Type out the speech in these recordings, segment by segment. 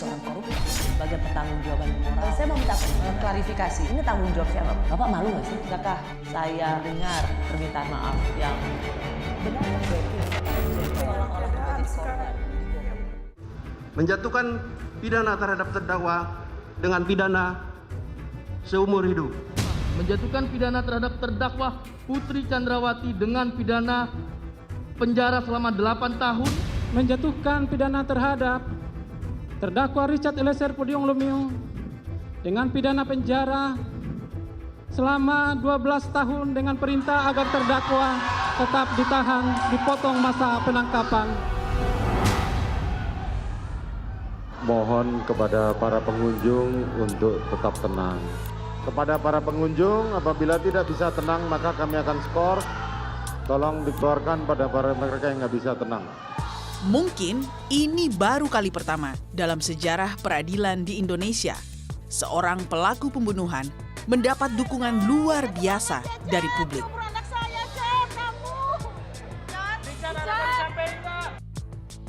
seorang koruptor sebagai pertanggungjawaban moral. Saya mau minta klarifikasi. Ini tanggung jawab siapa? Bapak malu nggak sih? Apakah saya dengar permintaan maaf yang benar? Menjatuhkan pidana terhadap terdakwa dengan pidana seumur hidup. Menjatuhkan pidana terhadap terdakwa Putri Chandrawati dengan pidana penjara selama 8 tahun. Menjatuhkan pidana terhadap terdakwa Richard Eliezer Pudium Lumiu dengan pidana penjara selama 12 tahun dengan perintah agar terdakwa tetap ditahan, dipotong masa penangkapan. Mohon kepada para pengunjung untuk tetap tenang. Kepada para pengunjung, apabila tidak bisa tenang maka kami akan skor. Tolong dikeluarkan pada para mereka yang nggak bisa tenang. Mungkin ini baru kali pertama dalam sejarah peradilan di Indonesia seorang pelaku pembunuhan mendapat dukungan luar biasa dari publik.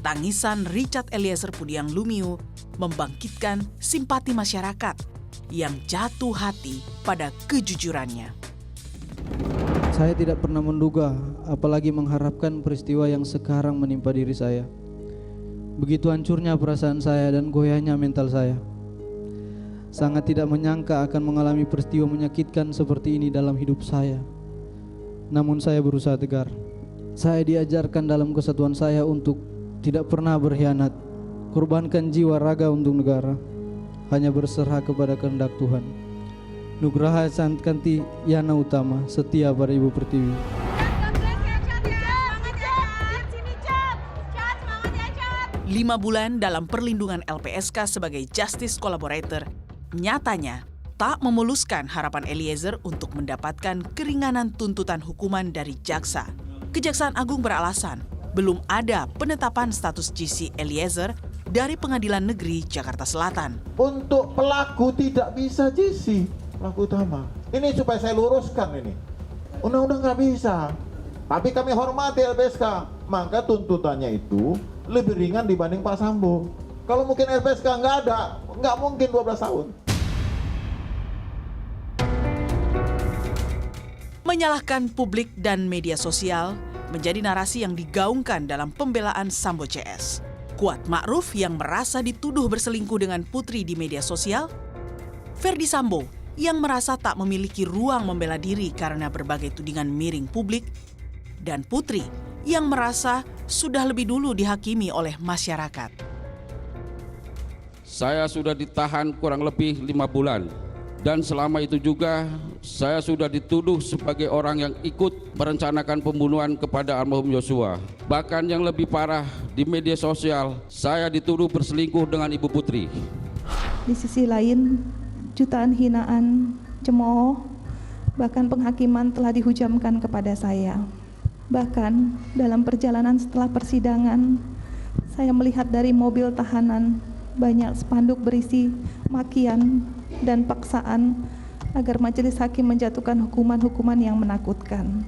Tangisan Richard Eliezer Pudium Lumiu membangkitkan simpati masyarakat yang jatuh hati pada kejujurannya. Saya tidak pernah menduga, apalagi mengharapkan peristiwa yang sekarang menimpa diri saya. Begitu hancurnya perasaan saya dan goyahnya mental saya. Sangat tidak menyangka akan mengalami peristiwa menyakitkan seperti ini dalam hidup saya. Namun saya berusaha tegar. Saya diajarkan dalam kesatuan saya untuk tidak pernah berkhianat, korbankan jiwa raga untuk negara, hanya berserah kepada kehendak Tuhan. Nugraha Sankanti Yana Utama, setia pada Ibu Pertiwi. 5 bulan dalam perlindungan LPSK sebagai justice collaborator nyatanya tak memuluskan harapan Eliezer untuk mendapatkan keringanan tuntutan hukuman dari jaksa. Kejaksaan Agung beralasan belum ada penetapan status GC Eliezer dari Pengadilan Negeri Jakarta Selatan. Untuk pelaku tidak bisa GC, pelaku utama. Ini supaya saya luruskan ini. Undang-undang nggak bisa. Tapi kami hormati LPSK. Maka tuntutannya itu lebih ringan dibanding Pak Sambo. Kalau mungkin LPSK nggak ada, nggak mungkin 12 tahun. Menyalahkan publik dan media sosial menjadi narasi yang digaungkan dalam pembelaan Sambo CS. Kuat Ma'ruf yang merasa dituduh berselingkuh dengan Putri di media sosial. Ferdi Sambo yang merasa tak memiliki ruang membela diri karena berbagai tudingan miring publik. Dan Putri yang merasa sudah lebih dulu dihakimi oleh masyarakat. Saya sudah ditahan kurang lebih 5 bulan. Dan selama itu juga saya sudah dituduh sebagai orang yang ikut merencanakan pembunuhan kepada almarhum Yosua. Bahkan yang lebih parah, di media sosial saya dituduh berselingkuh dengan Ibu Putri. Di sisi lain, jutaan hinaan, cemooh, bahkan penghakiman telah dihujamkan kepada saya. Bahkan dalam perjalanan setelah persidangan, saya melihat dari mobil tahanan banyak spanduk berisi makian dan paksaan agar majelis hakim menjatuhkan hukuman-hukuman yang menakutkan.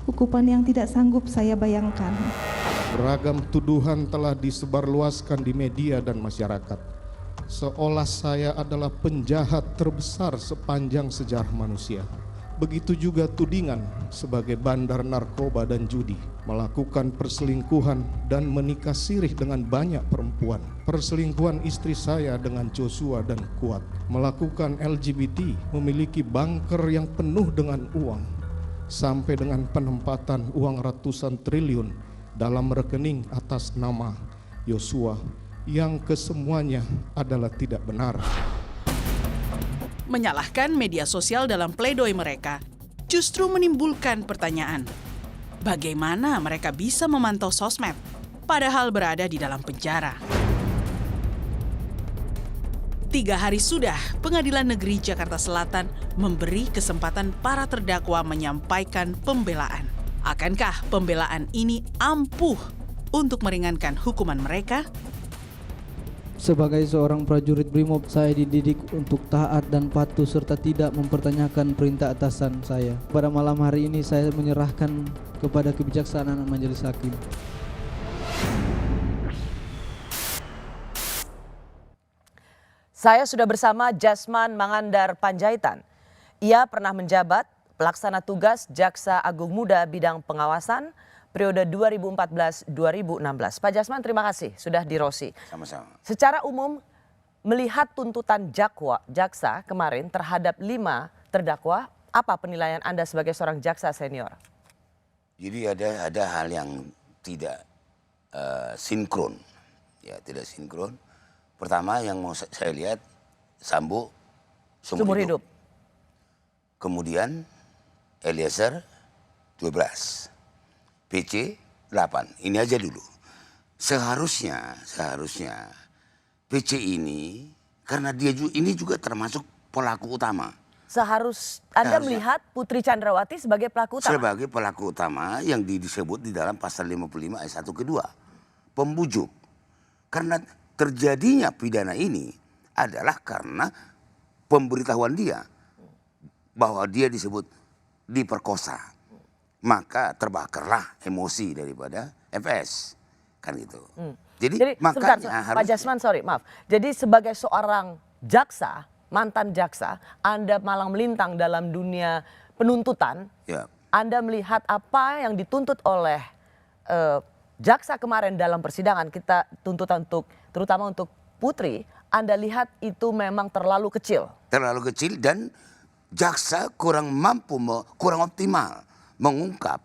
Hukuman yang tidak sanggup saya bayangkan. Beragam tuduhan telah disebarluaskan di media dan masyarakat. Seolah saya adalah penjahat terbesar sepanjang sejarah manusia. Begitu juga tudingan sebagai bandar narkoba dan judi, melakukan perselingkuhan dan menikah sirih dengan banyak perempuan. Perselingkuhan istri saya dengan Joshua dan Kuat, melakukan LGBT, memiliki bunker yang penuh dengan uang, sampai dengan penempatan uang ratusan triliun dalam rekening atas nama Yosua, yang kesemuanya adalah tidak benar. Menyalahkan media sosial dalam pledoi mereka justru menimbulkan pertanyaan. Bagaimana mereka bisa memantau sosmed padahal berada di dalam penjara? 3 hari sudah Pengadilan Negeri Jakarta Selatan memberi kesempatan para terdakwa menyampaikan pembelaan. Akankah pembelaan ini ampuh untuk meringankan hukuman mereka? Sebagai seorang prajurit Brimob, saya dididik untuk taat dan patuh serta tidak mempertanyakan perintah atasan saya. Pada malam hari ini saya menyerahkan kepada kebijaksanaan majelis hakim. Saya sudah bersama Jasman Mangandar Panjaitan. Ia pernah menjabat pelaksana tugas Jaksa Agung Muda bidang pengawasan periode 2014-2016. Pak Jasman, terima kasih sudah di Rosi. Sama-sama. Secara umum, melihat tuntutan jaksa kemarin terhadap 5 terdakwa, apa penilaian Anda sebagai seorang jaksa senior? Jadi ada hal yang tidak sinkron, ya tidak sinkron. Pertama yang mau saya lihat, Sambo seumur hidup. Kemudian Eliezer 12, PC 8. Ini aja dulu. Seharusnya PC ini karena ini juga termasuk pelaku utama. Anda melihat Putri Candrawati sebagai pelaku utama? Sebagai pelaku utama yang disebut di dalam pasal 55 ayat 1 kedua. Pembujuk. Karena terjadinya pidana ini adalah karena pemberitahuan dia bahwa dia disebut diperkosa. Maka terbakarlah emosi daripada FS. Kan gitu. Jadi makanya sebentar, Pak Jasman, sorry, maaf. Jadi sebagai seorang jaksa, mantan jaksa, Anda malang melintang dalam dunia penuntutan. Ya. Anda melihat apa yang dituntut oleh jaksa kemarin dalam persidangan, kita tuntutan terutama untuk Putri, Anda lihat itu memang terlalu kecil. Terlalu kecil dan jaksa kurang mampu, kurang optimal mengungkap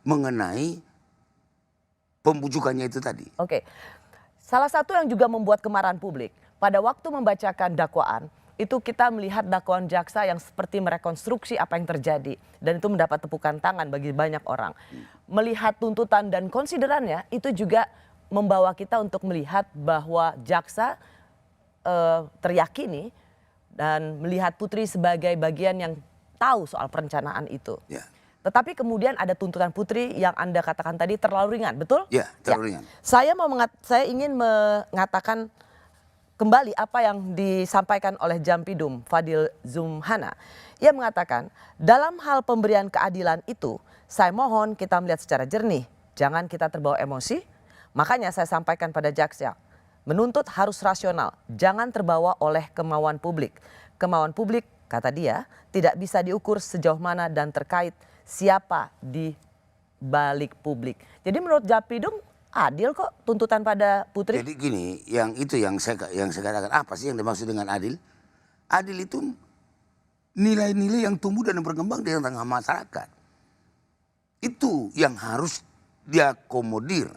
mengenai pembujukannya itu tadi. Oke. Salah satu yang juga membuat kemarahan publik, pada waktu membacakan dakwaan, itu kita melihat dakwaan jaksa yang seperti merekonstruksi apa yang terjadi. Dan itu mendapat tepukan tangan bagi banyak orang. Melihat tuntutan dan konsiderannya, itu juga membawa kita untuk melihat bahwa jaksa teryakini dan melihat Putri sebagai bagian yang tahu soal perencanaan itu. Ya. Tetapi kemudian ada tuntutan Putri yang Anda katakan tadi terlalu ringan, betul? Ya, terlalu ringan. Saya ingin mengatakan kembali apa yang disampaikan oleh Jampidum Fadil Zumhana. Ia mengatakan, dalam hal pemberian keadilan itu, saya mohon kita melihat secara jernih, jangan kita terbawa emosi. Makanya saya sampaikan pada jaksa, menuntut harus rasional, jangan terbawa oleh kemauan publik. Kemauan publik, kata dia, tidak bisa diukur sejauh mana dan terkait siapa di balik publik. Jadi menurut Jampidum adil kok tuntutan pada Putri. Jadi gini, yang saya katakan, apa sih yang dimaksud dengan adil? Adil itu nilai-nilai yang tumbuh dan berkembang di tengah masyarakat. Itu yang harus diakomodir,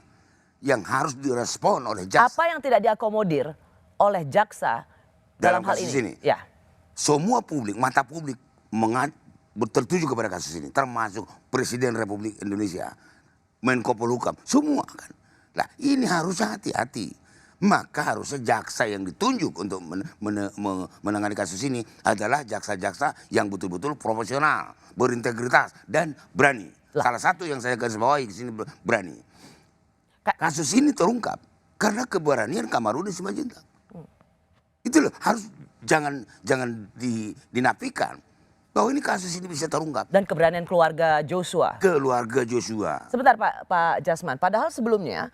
yang harus direspon oleh jaksa. Apa yang tidak diakomodir oleh jaksa dalam hal kasus ini? ini? Ya. Semua publik, mata publik tertuju kepada kasus ini, termasuk Presiden Republik Indonesia, Menko Polhukam, semua kan. Nah ini harusnya hati-hati. Maka harusnya jaksa yang ditunjuk untuk menangani kasus ini adalah jaksa-jaksa yang betul-betul profesional, berintegritas dan berani. Salah satu yang saya garis bawahi di sini berani. Kasus ini terungkap karena keberanian Kamarudin Simanjuntak. Itu loh, harus jangan dinafikan bahwa ini kasus ini bisa terungkap. Dan keberanian keluarga Joshua. Keluarga Joshua. Sebentar Pak Jasman, padahal sebelumnya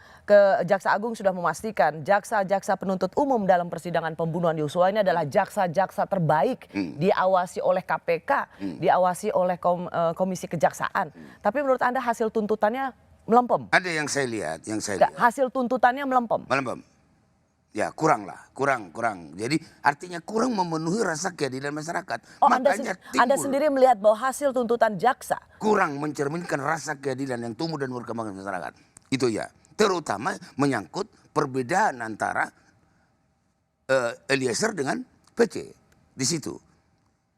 Jaksa Agung sudah memastikan jaksa-jaksa penuntut umum dalam persidangan pembunuhan Yosua ini adalah jaksa-jaksa terbaik, diawasi oleh KPK, diawasi oleh Komisi Kejaksaan. Tapi menurut Anda hasil tuntutannya melempem? Ada yang saya lihat, Hasil tuntutannya melempem? Melempem. Ya kurang. Jadi artinya kurang memenuhi rasa keadilan masyarakat. Oh, makanya Anda sendiri melihat bahwa hasil tuntutan jaksa kurang mencerminkan rasa keadilan yang tumbuh dan berkembang di masyarakat. Itu ya. Terutama menyangkut perbedaan antara Eliezer dengan PC di situ.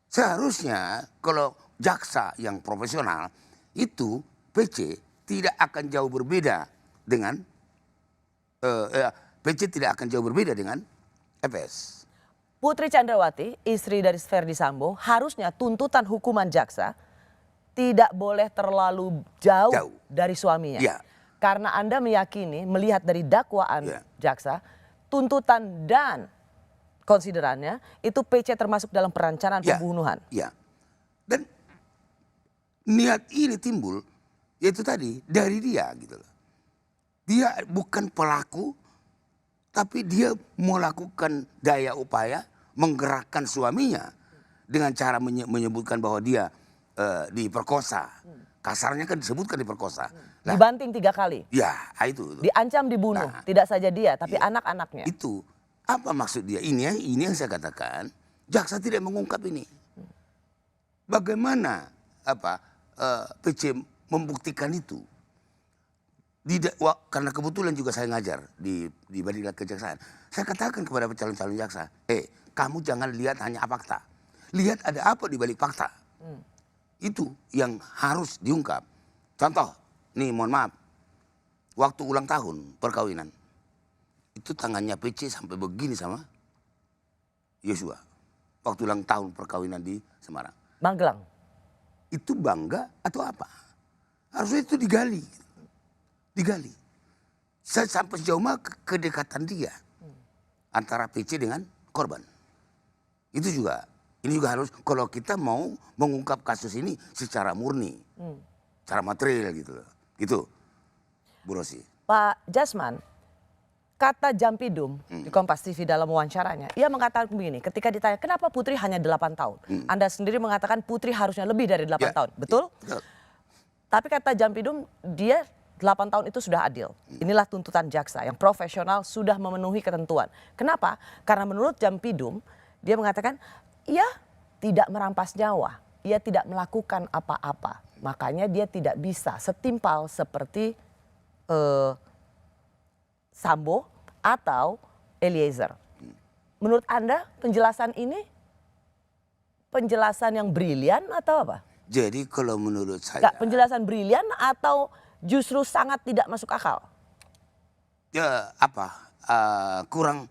Seharusnya kalau jaksa yang profesional itu PC tidak akan jauh berbeda dengan PC tidak akan jauh berbeda dengan FS. Putri Candrawati, istri dari Verdi Sambo, harusnya tuntutan hukuman jaksa tidak boleh terlalu jauh dari suaminya. Ya. Karena Anda meyakini, melihat dari dakwaan jaksa, tuntutan dan konsiderannya itu PC termasuk dalam perencanaan pembunuhan. Ya. Dan niat ini timbul, yaitu tadi, dari dia gitu loh. Dia bukan pelaku, Tapi dia melakukan daya upaya menggerakkan suaminya dengan cara menyebutkan bahwa dia diperkosa. Kasarnya kan disebutkan diperkosa. Nah, dibanting 3 kali. Ya, itu. Diancam dibunuh. Tidak saja dia, tapi anak-anaknya. Itu. Apa maksud dia? Ini yang saya katakan, jaksa tidak mengungkap ini. Bagaimana PC membuktikan itu? Karena kebetulan juga saya ngajar di Badilah Kejaksaan. Saya katakan kepada calon-calon jaksa, kamu jangan lihat hanya fakta. Lihat ada apa di balik fakta. Itu yang harus diungkap. Contoh, nih mohon maaf, waktu ulang tahun perkawinan, itu tangannya PC sampai begini sama Yosua. Waktu ulang tahun perkawinan di Semarang. Magelang. Itu bangga atau apa? Harusnya itu digali. Digali. Saya sampai sejauh mana kedekatan dia antara PC dengan korban. Itu juga. Ini juga harus, kalau kita mau mengungkap kasus ini secara murni, secara material gitu loh. Gitu, Bu Rosi. Pak Jasman, kata Jampidum di Kompas TV dalam wawancaranya, ia mengatakan begini, ketika ditanya kenapa Putri hanya 8 tahun? Anda sendiri mengatakan Putri harusnya lebih dari 8 tahun, betul? Betul. Tapi kata Jampidum, dia 8 tahun itu sudah adil. Inilah tuntutan jaksa yang profesional sudah memenuhi ketentuan. Kenapa? Karena menurut Jampidum, dia mengatakan, ia tidak merampas nyawa, ia tidak melakukan apa-apa. Makanya dia tidak bisa setimpal seperti Sambo atau Eliezer. Menurut Anda penjelasan ini penjelasan yang brilian atau apa? Jadi kalau menurut saya... Penjelasan brilian atau justru sangat tidak masuk akal? Ya kurang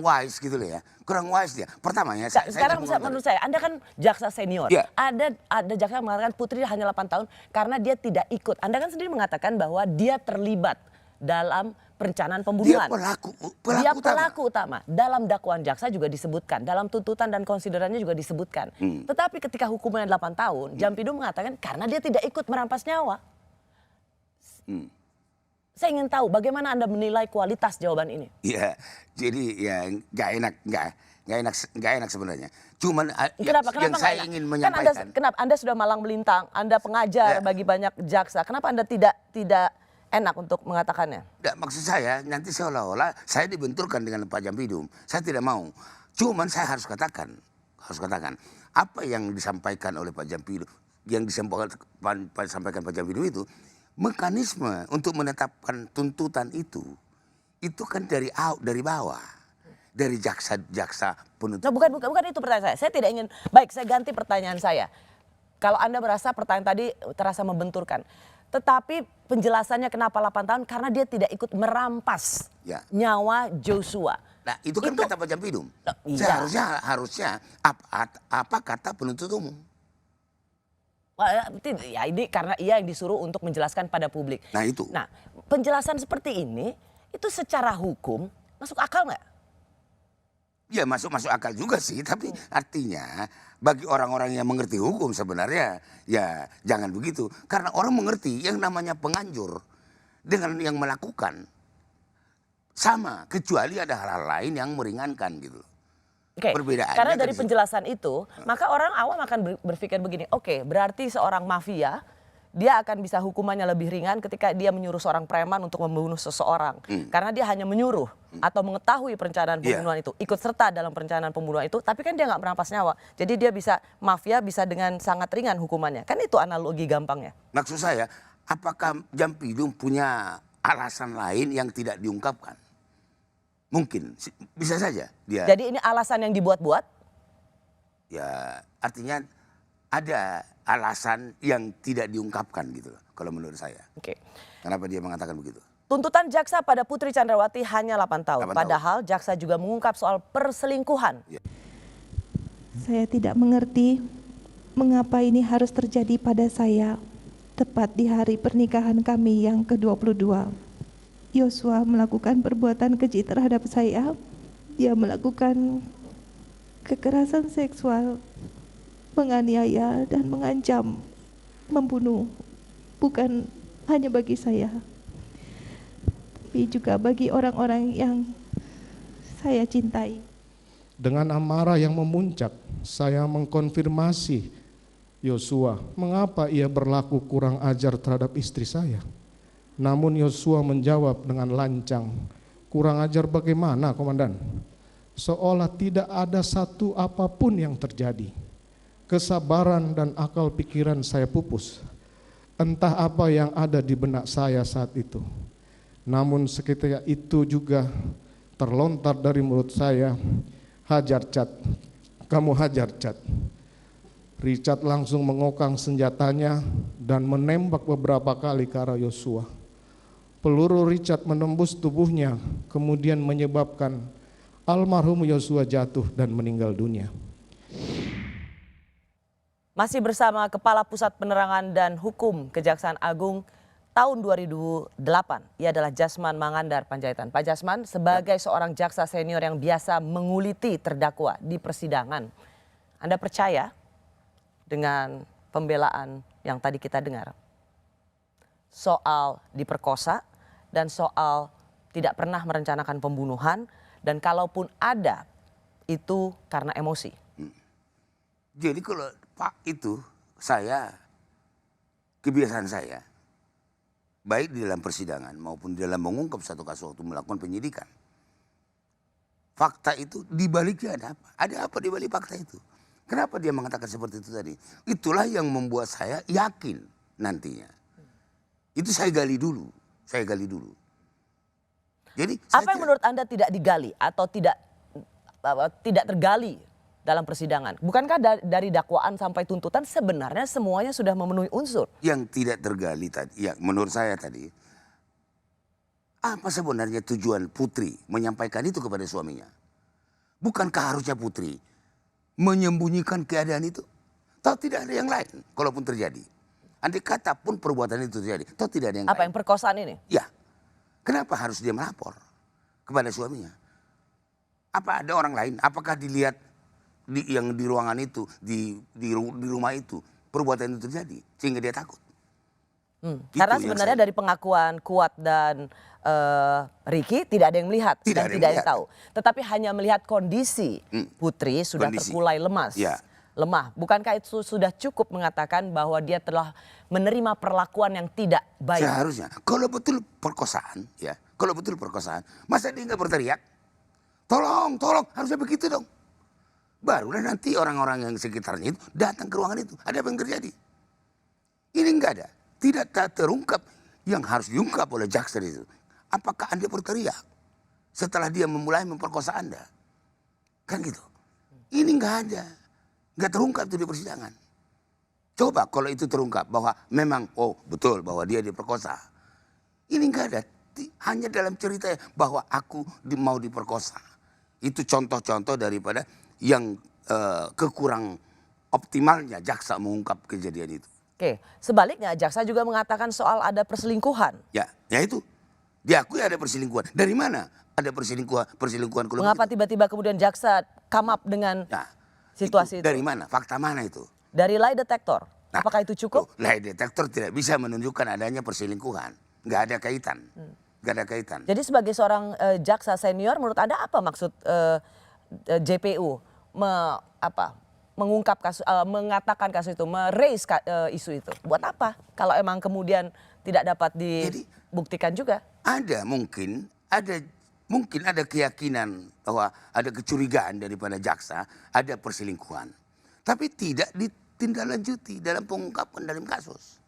wise gitu loh ya. Kurang wise dia. Pertama ya. Sekarang menurut saya, Anda kan jaksa senior. Yeah. Ada jaksa yang mengatakan Putri hanya 8 tahun karena dia tidak ikut. Anda kan sendiri mengatakan bahwa dia terlibat dalam perencanaan pembunuhan. Dia pelaku utama. Dalam dakwaan jaksa juga disebutkan. Dalam tuntutan dan konsiderannya juga disebutkan. Tetapi ketika hukumannya 8 tahun, Jampidum mengatakan karena dia tidak ikut merampas nyawa. Saya ingin tahu bagaimana Anda menilai kualitas jawaban ini. Ya, jadi ya nggak enak sebenarnya. Cuman kenapa yang saya ingin menyampaikan. Kenapa Anda sudah malang melintang, Anda pengajar bagi banyak jaksa. Kenapa Anda tidak enak untuk mengatakannya? Maksud saya nanti seolah-olah saya dibenturkan dengan Pak Jampidum. Saya tidak mau. Cuman saya harus katakan apa yang disampaikan oleh Pak Jampidum, yang disampaikan Pak Jampidum itu. Mekanisme untuk menetapkan tuntutan itu kan dari bawah, dari jaksa penuntut. Nah, bukan itu pertanyaan saya. Saya tidak ingin. Baik, saya ganti pertanyaan saya. Kalau Anda merasa pertanyaan tadi terasa membenturkan, tetapi penjelasannya kenapa 8 tahun karena dia tidak ikut merampas nyawa Joshua. Nah, itu kan kata Pak Jampidum. Harusnya apa kata penuntut umum? Ya ini karena ia yang disuruh untuk menjelaskan pada publik. Nah itu. Nah penjelasan seperti ini itu secara hukum masuk akal nggak? Ya masuk akal juga sih. Tapi artinya bagi orang-orang yang mengerti hukum sebenarnya ya jangan begitu. Karena orang mengerti yang namanya penganjur dengan yang melakukan sama. Kecuali ada hal-hal lain yang meringankan gitu. Oke, karena dari penjelasan itu, maka orang awam akan berpikir begini, oke, berarti seorang mafia, dia akan bisa hukumannya lebih ringan ketika dia menyuruh seorang preman untuk membunuh seseorang. Karena dia hanya menyuruh atau mengetahui perencanaan pembunuhan itu, ikut serta dalam perencanaan pembunuhan itu, tapi kan dia nggak merampas nyawa. Jadi dia mafia bisa dengan sangat ringan hukumannya. Kan itu analogi gampangnya. Maksud saya, apakah Jampidum punya alasan lain yang tidak diungkapkan? Mungkin, bisa saja dia. Jadi ini alasan yang dibuat-buat? Ya, artinya ada alasan yang tidak diungkapkan gitu loh, kalau menurut saya. Oke. Kenapa dia mengatakan begitu? Tuntutan jaksa pada Putri Candrawati hanya 8 tahun. Padahal jaksa juga mengungkap soal perselingkuhan. Saya tidak mengerti mengapa ini harus terjadi pada saya tepat di hari pernikahan kami yang ke-22. Yosua melakukan perbuatan keji terhadap saya. Dia melakukan kekerasan seksual, menganiaya dan mengancam membunuh. Bukan hanya bagi saya, tapi tapi juga bagi orang-orang yang saya cintai. Dengan amarah yang memuncak, saya mengkonfirmasi Yosua, mengapa ia berlaku kurang ajar terhadap istri saya? Namun Yosua menjawab dengan lancang, kurang ajar bagaimana, Komandan? Seolah tidak ada satu apapun yang terjadi. Kesabaran dan akal pikiran saya pupus. Entah apa yang ada di benak saya saat itu. Namun seketika itu juga terlontar dari mulut saya, hajar Cat, kamu hajar Cat. Richard langsung mengokang senjatanya dan menembak beberapa kali ke arah Yosua. Peluru Richard menembus tubuhnya, kemudian menyebabkan almarhum Yosua jatuh dan meninggal dunia. Masih bersama Kepala Pusat Penerangan dan Hukum Kejaksaan Agung tahun 2008, ia adalah Jasman Mangandar Panjaitan. Pak Jasman, sebagai seorang jaksa senior yang biasa menguliti terdakwa di persidangan, Anda percaya dengan pembelaan yang tadi kita dengar? Soal diperkosa dan soal tidak pernah merencanakan pembunuhan, dan kalaupun ada, itu karena emosi. Jadi kalau Pak itu, kebiasaan saya, baik di dalam persidangan maupun di dalam mengungkap satu kasus waktu melakukan penyidikan. Fakta itu dibaliknya ada apa? Ada apa di balik fakta itu? Kenapa dia mengatakan seperti itu tadi? Itulah yang membuat saya yakin nantinya. Itu saya gali dulu. Jadi apa yang menurut Anda tidak digali atau tidak tergali dalam persidangan? Bukankah dari dakwaan sampai tuntutan sebenarnya semuanya sudah memenuhi unsur? Yang tidak tergali tadi, ya menurut saya tadi, apa sebenarnya tujuan Putri menyampaikan itu kepada suaminya? Bukankah harusnya Putri menyembunyikan keadaan itu? Tahu tidak ada yang lain kalaupun terjadi. Andai kata pun perbuatan itu terjadi, tahu tidak ada yang lain. Apa yang perkosaan ini? Ya. Kenapa harus dia melapor kepada suaminya? Apa ada orang lain? Apakah dilihat yang di ruangan itu, di rumah itu, perbuatan itu terjadi sehingga dia takut? Karena sebenarnya dari pengakuan Kuat dan Ricky tidak ada yang melihat dan tidak ada yang tahu. Tetapi hanya melihat kondisi Putri sudah terkulai lemas. Ya. Lemah. Bukankah itu sudah cukup mengatakan bahwa dia telah menerima perlakuan yang tidak baik? Seharusnya. Kalau betul perkosaan, ya, masa dia nggak berteriak? Tolong, harusnya begitu dong. Barulah nanti orang-orang yang sekitarnya itu datang ke ruangan itu. Ada apa yang terjadi? Ini enggak ada. Tidak terungkap yang harus diungkap oleh jaksa itu. Apakah Anda berteriak setelah dia memulai memperkosa Anda? Kan gitu. Ini enggak ada. Enggak terungkap itu di persidangan. Coba kalau itu terungkap bahwa memang, oh betul bahwa dia diperkosa. Ini enggak ada. Hanya dalam cerita bahwa aku mau diperkosa. Itu contoh-contoh daripada yang kekurang optimalnya jaksa mengungkap kejadian itu. Oke, sebaliknya jaksa juga mengatakan soal ada perselingkuhan. Ya itu. Diakui ada perselingkuhan. Dari mana ada perselingkuhan? Mengapa tiba-tiba kemudian jaksa come up dengan situasi itu? Dari mana? Fakta mana itu? Dari lie detector. Apakah itu cukup? Lie detector tidak bisa menunjukkan adanya perselingkuhan. Nggak ada kaitan. Jadi sebagai seorang jaksa senior, menurut Anda apa maksud JPU mengungkap kasus, mengatakan kasus itu, meraise isu itu? Buat apa? Kalau emang kemudian tidak dapat dibuktikan juga? Mungkin ada keyakinan bahwa ada kecurigaan daripada jaksa, ada perselingkuhan. Tapi tidak ditindaklanjuti dalam pengungkapan dalam kasus.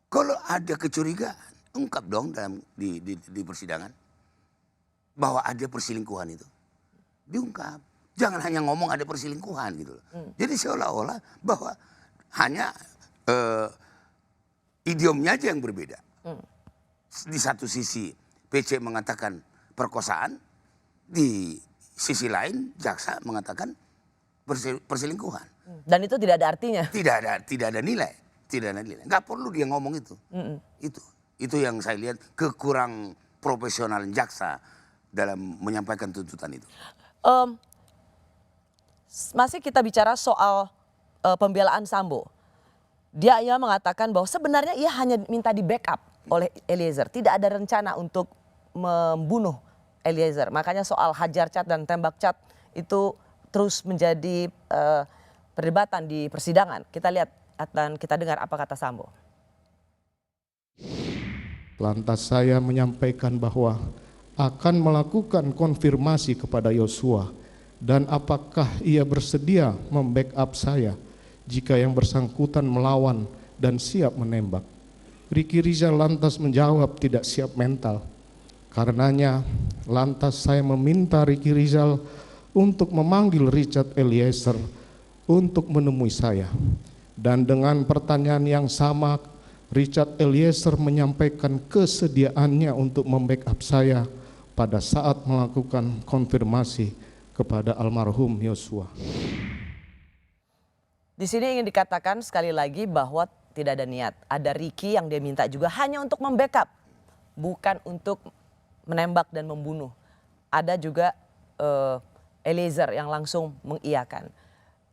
Kalau ada kecurigaan, ungkap dong di persidangan bahwa ada perselingkuhan itu. Diungkap. Jangan hanya ngomong ada perselingkuhan gitu. Jadi seolah-olah bahwa hanya idiomnya aja yang berbeda. Di satu sisi PC mengatakan perkosaan, di sisi lain jaksa mengatakan perselingkuhan. Dan itu tidak ada artinya? Tidak ada nilai. Nggak perlu dia ngomong itu. Itu yang saya lihat kekurang profesionalan jaksa dalam menyampaikan tuntutan itu. Masih kita bicara soal pembelaan Sambo. Dia mengatakan bahwa sebenarnya ia hanya minta di backup oleh Eliezer. Tidak ada rencana untuk membunuh Eliezer. Makanya soal hajar cat dan tembak cat itu terus menjadi perdebatan di persidangan. Kita lihat dan kita dengar apa kata Sambo. Lantas saya menyampaikan bahwa akan melakukan konfirmasi kepada Yosua dan apakah ia bersedia membackup saya jika yang bersangkutan melawan dan siap menembak. Ricky Rizal lantas menjawab tidak siap mental. Karenanya lantas saya meminta Ricky Rizal untuk memanggil Richard Eliezer untuk menemui saya. Dan dengan pertanyaan yang sama, Richard Eliezer menyampaikan kesediaannya untuk membackup saya pada saat melakukan konfirmasi kepada almarhum Yosua. Di sini ingin dikatakan sekali lagi bahwa tidak ada niat. Ada Ricky yang dia minta juga hanya untuk membackup, bukan untuk menembak dan membunuh. Ada juga Eliezer yang langsung mengiyakan.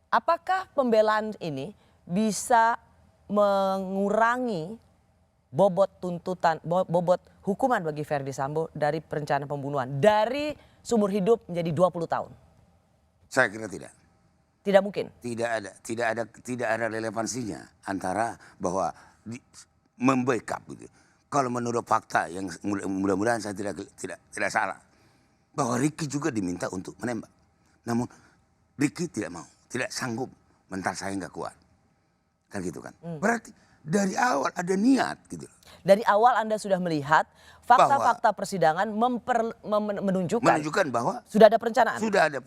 Apakah pembelaan ini bisa mengurangi bobot tuntutan, bobot hukuman bagi Verdi Sambo dari perencanaan pembunuhan dari seumur hidup menjadi 20 tahun? Saya kira tidak. Tidak mungkin. Tidak ada relevansinya antara bahwa membackup gitu. Kalau menurut fakta yang mudah-mudahan saya tidak salah, bahwa Ricky juga diminta untuk menembak. Namun Ricky tidak mau, tidak sanggup, mental saya nggak kuat. Kan gitu kan. Berarti dari awal ada niat gitu. Dari awal Anda sudah melihat fakta-fakta persidangan menunjukkan bahwa sudah ada perencanaan. Sudah ada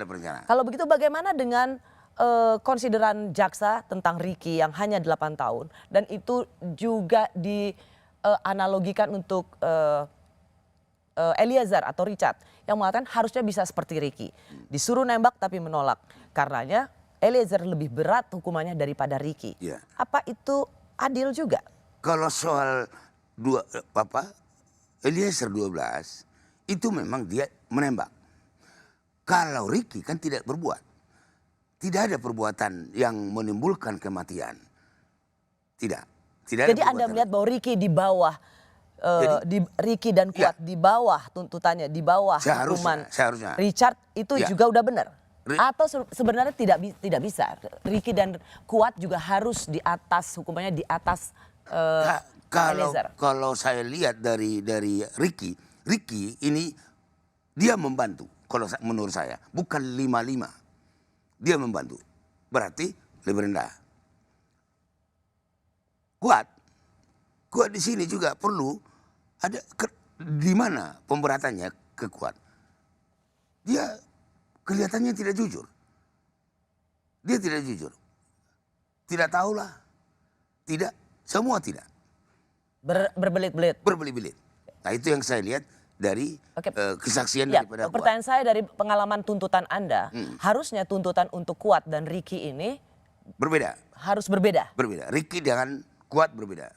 perencanaan. Kalau begitu bagaimana dengan konsideran jaksa tentang Ricky yang hanya 8 tahun dan itu juga dianalogikan untuk Eliezer atau Richard yang mengatakan harusnya bisa seperti Ricky. Disuruh nembak tapi menolak. Karenanya Eliezer lebih berat hukumannya daripada Ricky. Ya. Apa itu adil juga? Kalau soal Eliezer 12 itu memang dia menembak. Kalau Ricky kan tidak berbuat. Tidak ada perbuatan yang menimbulkan kematian. Tidak ada. Jadi Anda melihat bahwa Ricky di bawah Ricky dan Kuat di bawah tuntutannya, di bawah hukuman seharusnya. Richard itu juga udah benar. Atau sebenarnya tidak bisa. Ricky dan Kuat juga harus di atas hukumannya, di atas Eliezer. Kalau saya lihat dari Ricky ini dia membantu. Kalau menurut saya bukan 5-5, dia membantu. Berarti lebih rendah. Kuat di sini juga perlu ada di mana pemberatannya ke Kuat. Dia kelihatannya tidak jujur. Dia tidak jujur. Tidak tahulah. Tidak. Semua tidak. Berbelit-belit. Berbelit-belit. Nah itu yang saya lihat dari kesaksian daripada Kuat. Pertanyaan saya dari pengalaman tuntutan Anda. Harusnya tuntutan untuk Kuat dan Ricky ini berbeda. Harus berbeda. Berbeda. Ricky dengan Kuat berbeda.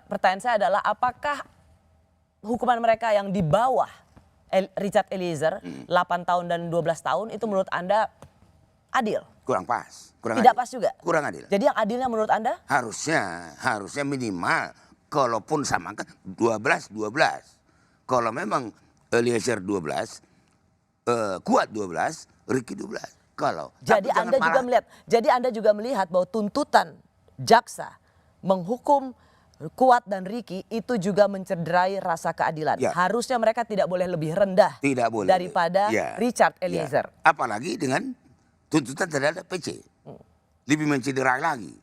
Pertanyaan saya adalah apakah hukuman mereka yang di bawah Richard Eliezer 8 tahun dan 12 tahun itu menurut Anda adil? Kurang pas. Tidak pas juga? Kurang adil. Jadi yang adilnya menurut Anda? Harusnya minimal kalaupun sama kan 12. Kalau memang Eliezer 12, Kuat 12, Ricky 12. Jadi Anda juga melihat bahwa tuntutan jaksa menghukum Kuat dan Ricky itu juga mencederai rasa keadilan. Harusnya mereka tidak boleh lebih rendah daripada Richard Eliezer. Apalagi dengan tuntutan terhadap PC. Lebih mencederai lagi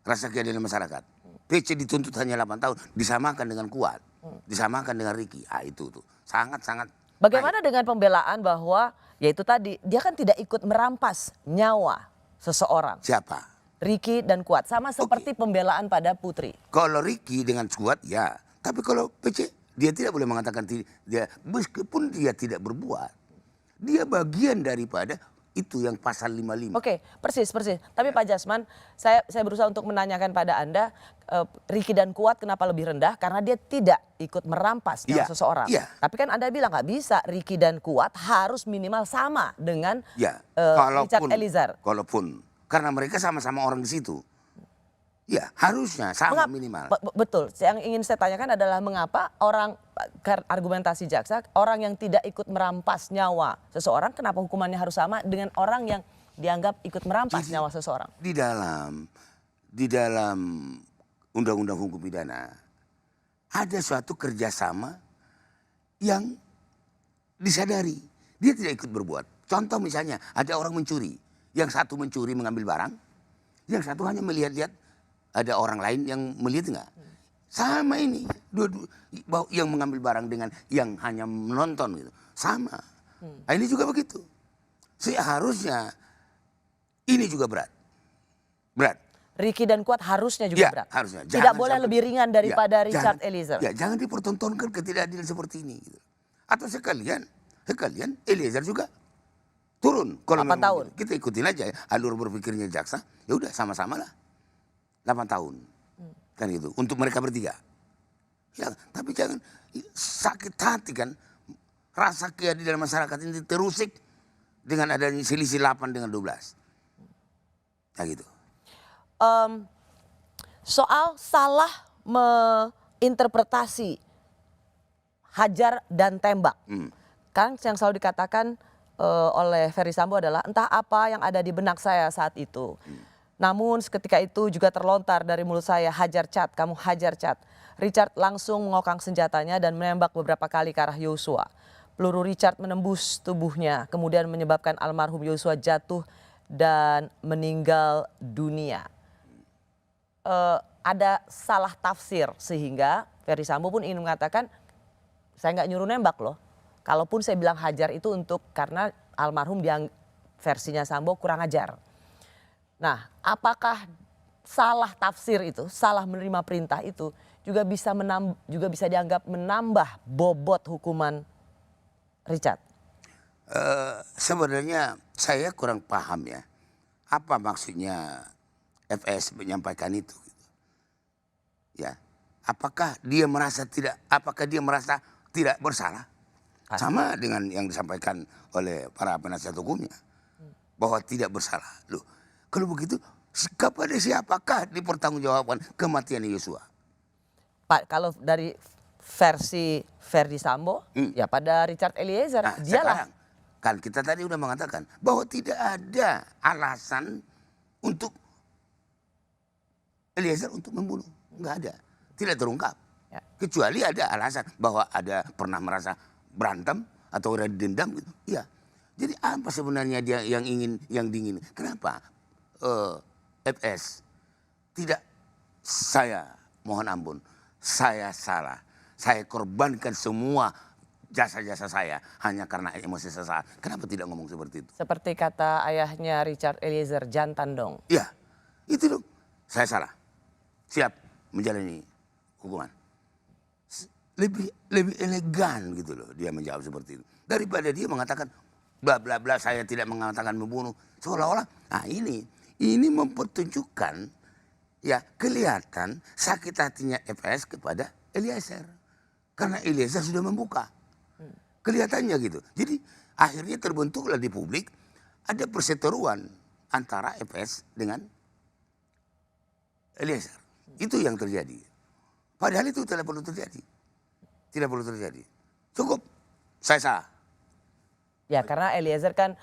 rasa keadilan masyarakat. PC dituntut hanya 8 tahun, disamakan dengan Kuat, disamakan dengan Ricky. Itu tuh sangat-sangat. Bagaimana dengan pembelaan bahwa yaitu tadi dia kan tidak ikut merampas nyawa seseorang. Siapa? Ricky dan Kuat sama seperti pembelaan pada Putri. Kalau Ricky dengan Kuat ya, tapi kalau PC dia tidak boleh mengatakan dia meskipun dia tidak berbuat, dia bagian daripada itu yang pasal 55. Oke, persis. Tapi Pak Jasman, saya berusaha untuk menanyakan pada Anda, Ricky dan Kuat kenapa lebih rendah? Karena dia tidak ikut merampas nyawa seseorang. Tapi kan Anda bilang nggak bisa Ricky dan Kuat harus minimal sama dengan Richard Eliezer. Karena mereka sama-sama orang di situ. Ya harusnya sama minimal. Betul, yang ingin saya tanyakan adalah mengapa argumentasi jaksa, orang yang tidak ikut merampas nyawa seseorang, kenapa hukumannya harus sama dengan orang yang dianggap ikut merampas nyawa seseorang? Di dalam undang-undang hukum pidana ada suatu kerjasama yang disadari. Dia tidak ikut berbuat. Contoh misalnya ada orang mencuri, yang satu mencuri mengambil barang, yang satu hanya melihat-lihat. Ada orang lain yang melihat enggak? Sama ini, dua-dua yang mengambil barang dengan yang hanya menonton gitu. Sama. Nah, ini juga begitu. Seharusnya ini juga berat. Berat. Ricky dan Kuat harusnya juga berat. Harusnya. Tidak boleh lebih ringan daripada Richard Eliezer. Ya, jangan dipertontonkan ketidakadilan seperti ini. Gitu. Atau sekalian Eliezer juga turun. Kalau 8 tahun. Kita ikutin aja alur berpikirnya jaksa. Ya udah sama-sama lah. 8 tahun. Kan gitu. Untuk mereka bertiga. Ya, tapi jangan sakit hati kan. Rasa keadilan masyarakat ini terusik dengan adanya selisih 8 dengan 12. Nah gitu. Soal salah menginterpretasi hajar dan tembak. Kan yang selalu dikatakan oleh Ferry Sambo adalah entah apa yang ada di benak saya saat itu. Namun seketika itu juga terlontar dari mulut saya, hajar Cat, kamu hajar Cat. Richard langsung mengokang senjatanya dan menembak beberapa kali ke arah Yosua. Peluru Richard menembus tubuhnya, kemudian menyebabkan almarhum Yosua jatuh dan meninggal dunia. Ada salah tafsir sehingga Ferry Sambo pun ingin mengatakan, saya nggak nyuruh nembak loh. Kalaupun saya bilang hajar itu karena almarhum versinya Sambo kurang ajar. Nah, apakah salah tafsir itu, salah menerima perintah itu juga bisa dianggap menambah bobot hukuman Richard? Sebenarnya saya kurang paham ya, apa maksudnya FS menyampaikan itu. Ya, apakah dia merasa tidak bersalah? Sama dengan yang disampaikan oleh para penasihat hukumnya, bahwa tidak bersalah. Loh, kalau begitu, kepada siapakah dipertanggungjawabkan kematian Yosua? Pak, kalau dari versi Ferdy Sambo, ya pada Richard Eliezer, Nah, dialah. sekarang, kan kita tadi udah mengatakan bahwa tidak ada alasan untuk Eliezer untuk membunuh. Enggak ada. Tidak terungkap. Ya. Kecuali ada alasan bahwa ada pernah merasa berantem atau ada dendam gitu. Iya. Jadi apa sebenarnya dia yang diingin? Kenapa FS tidak, saya mohon ampun, saya salah. Saya korbankan semua jasa-jasa saya hanya karena emosi sesaat. Kenapa tidak ngomong seperti itu? Seperti kata ayahnya Richard Eliezer, jantan dong. Iya, itu dong. Saya salah. Siap menjalani hukuman. Lebih elegan gitu loh dia menjawab seperti itu. Daripada dia mengatakan bla bla bla, saya tidak mengatakan membunuh. Seolah-olah, nah ini mempertunjukkan ya kelihatan sakit hatinya FS kepada Eliezer. Karena Eliezer sudah membuka. Kelihatannya gitu. Jadi akhirnya terbentuklah di publik ada perseteruan antara FS dengan Eliezer. Itu yang terjadi. Padahal itu tidak perlu terjadi. Tidak perlu terjadi. Cukup, saya salah. Ya karena Eliezer kan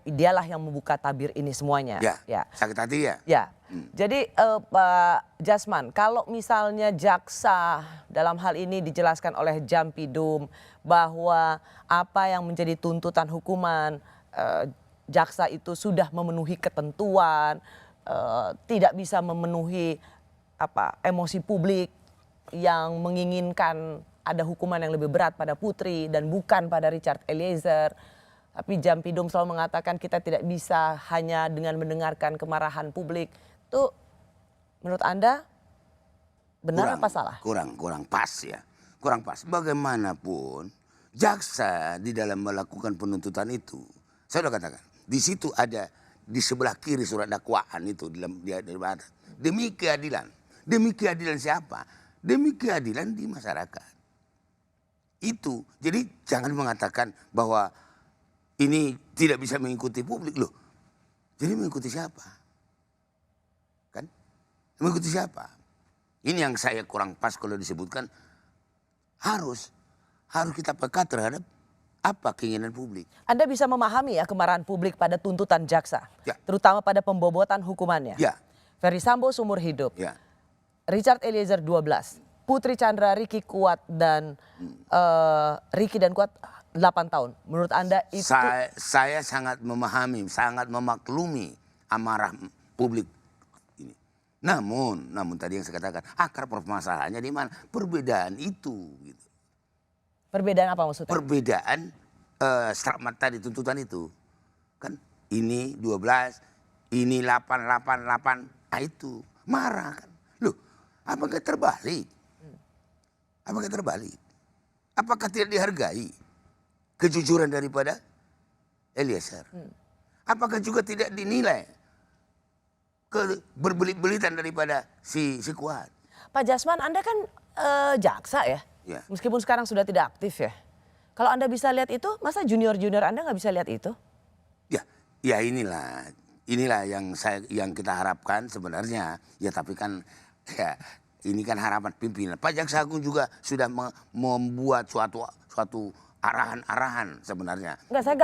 dialah yang membuka tabir ini semuanya. Ya. Sakit hati ya. Ya. Jadi Pak Jasman, kalau misalnya jaksa dalam hal ini dijelaskan oleh Jampidum bahwa apa yang menjadi tuntutan hukuman jaksa itu sudah memenuhi ketentuan, tidak bisa memenuhi emosi publik yang menginginkan ada hukuman yang lebih berat pada Putri dan bukan pada Richard Eliezer. Tapi Jampidum selalu mengatakan kita tidak bisa hanya dengan mendengarkan kemarahan publik. Itu menurut Anda benar apa salah? Kurang pas ya. Kurang pas. Bagaimanapun jaksa di dalam melakukan penuntutan itu, saya sudah katakan, di situ ada di sebelah kiri surat dakwaan itu demi keadilan. Demi keadilan siapa? Demi keadilan di masyarakat. Itu. Jadi jangan mengatakan bahwa ini tidak bisa mengikuti publik loh. Jadi mengikuti siapa? Kan? Mengikuti siapa? Ini yang saya kurang pas kalau disebutkan harus kita peka terhadap apa keinginan publik. Anda bisa memahami ya kemarahan publik pada tuntutan jaksa, Ya. terutama pada pembobotan hukumannya. Ya. Ferry Sambo seumur hidup, Ya. Richard Eliezer 12, Putri Chandra, Ricky Kuat dan Ricky dan Kuat 8 tahun. Menurut Anda itu? Saya sangat memahami, sangat memaklumi amarah publik ini. Namun tadi yang saya katakan akar permasalahannya di mana? Perbedaan itu. Gitu. Perbedaan apa maksudnya? Perbedaan selamat tadi tuntutan itu. Kan ini 12, ini 8. Nah itu marah kan. Loh, apakah terbalik? Apakah terbalik? Apakah tidak dihargai kejujuran daripada Eliezer? Apakah juga tidak dinilai berbelit-belitan daripada si Kuat? Pak Jasman, Anda kan jaksa ya? Ya. Meskipun sekarang sudah tidak aktif ya. Kalau Anda bisa lihat itu, masa junior-junior Anda nggak bisa lihat itu? Ya inilah yang kita harapkan sebenarnya. Ya tapi kan ya ini kan harapan pimpinan. Pak Jaksa Agung juga sudah membuat suatu arahan-arahan sebenarnya. Enggak, saya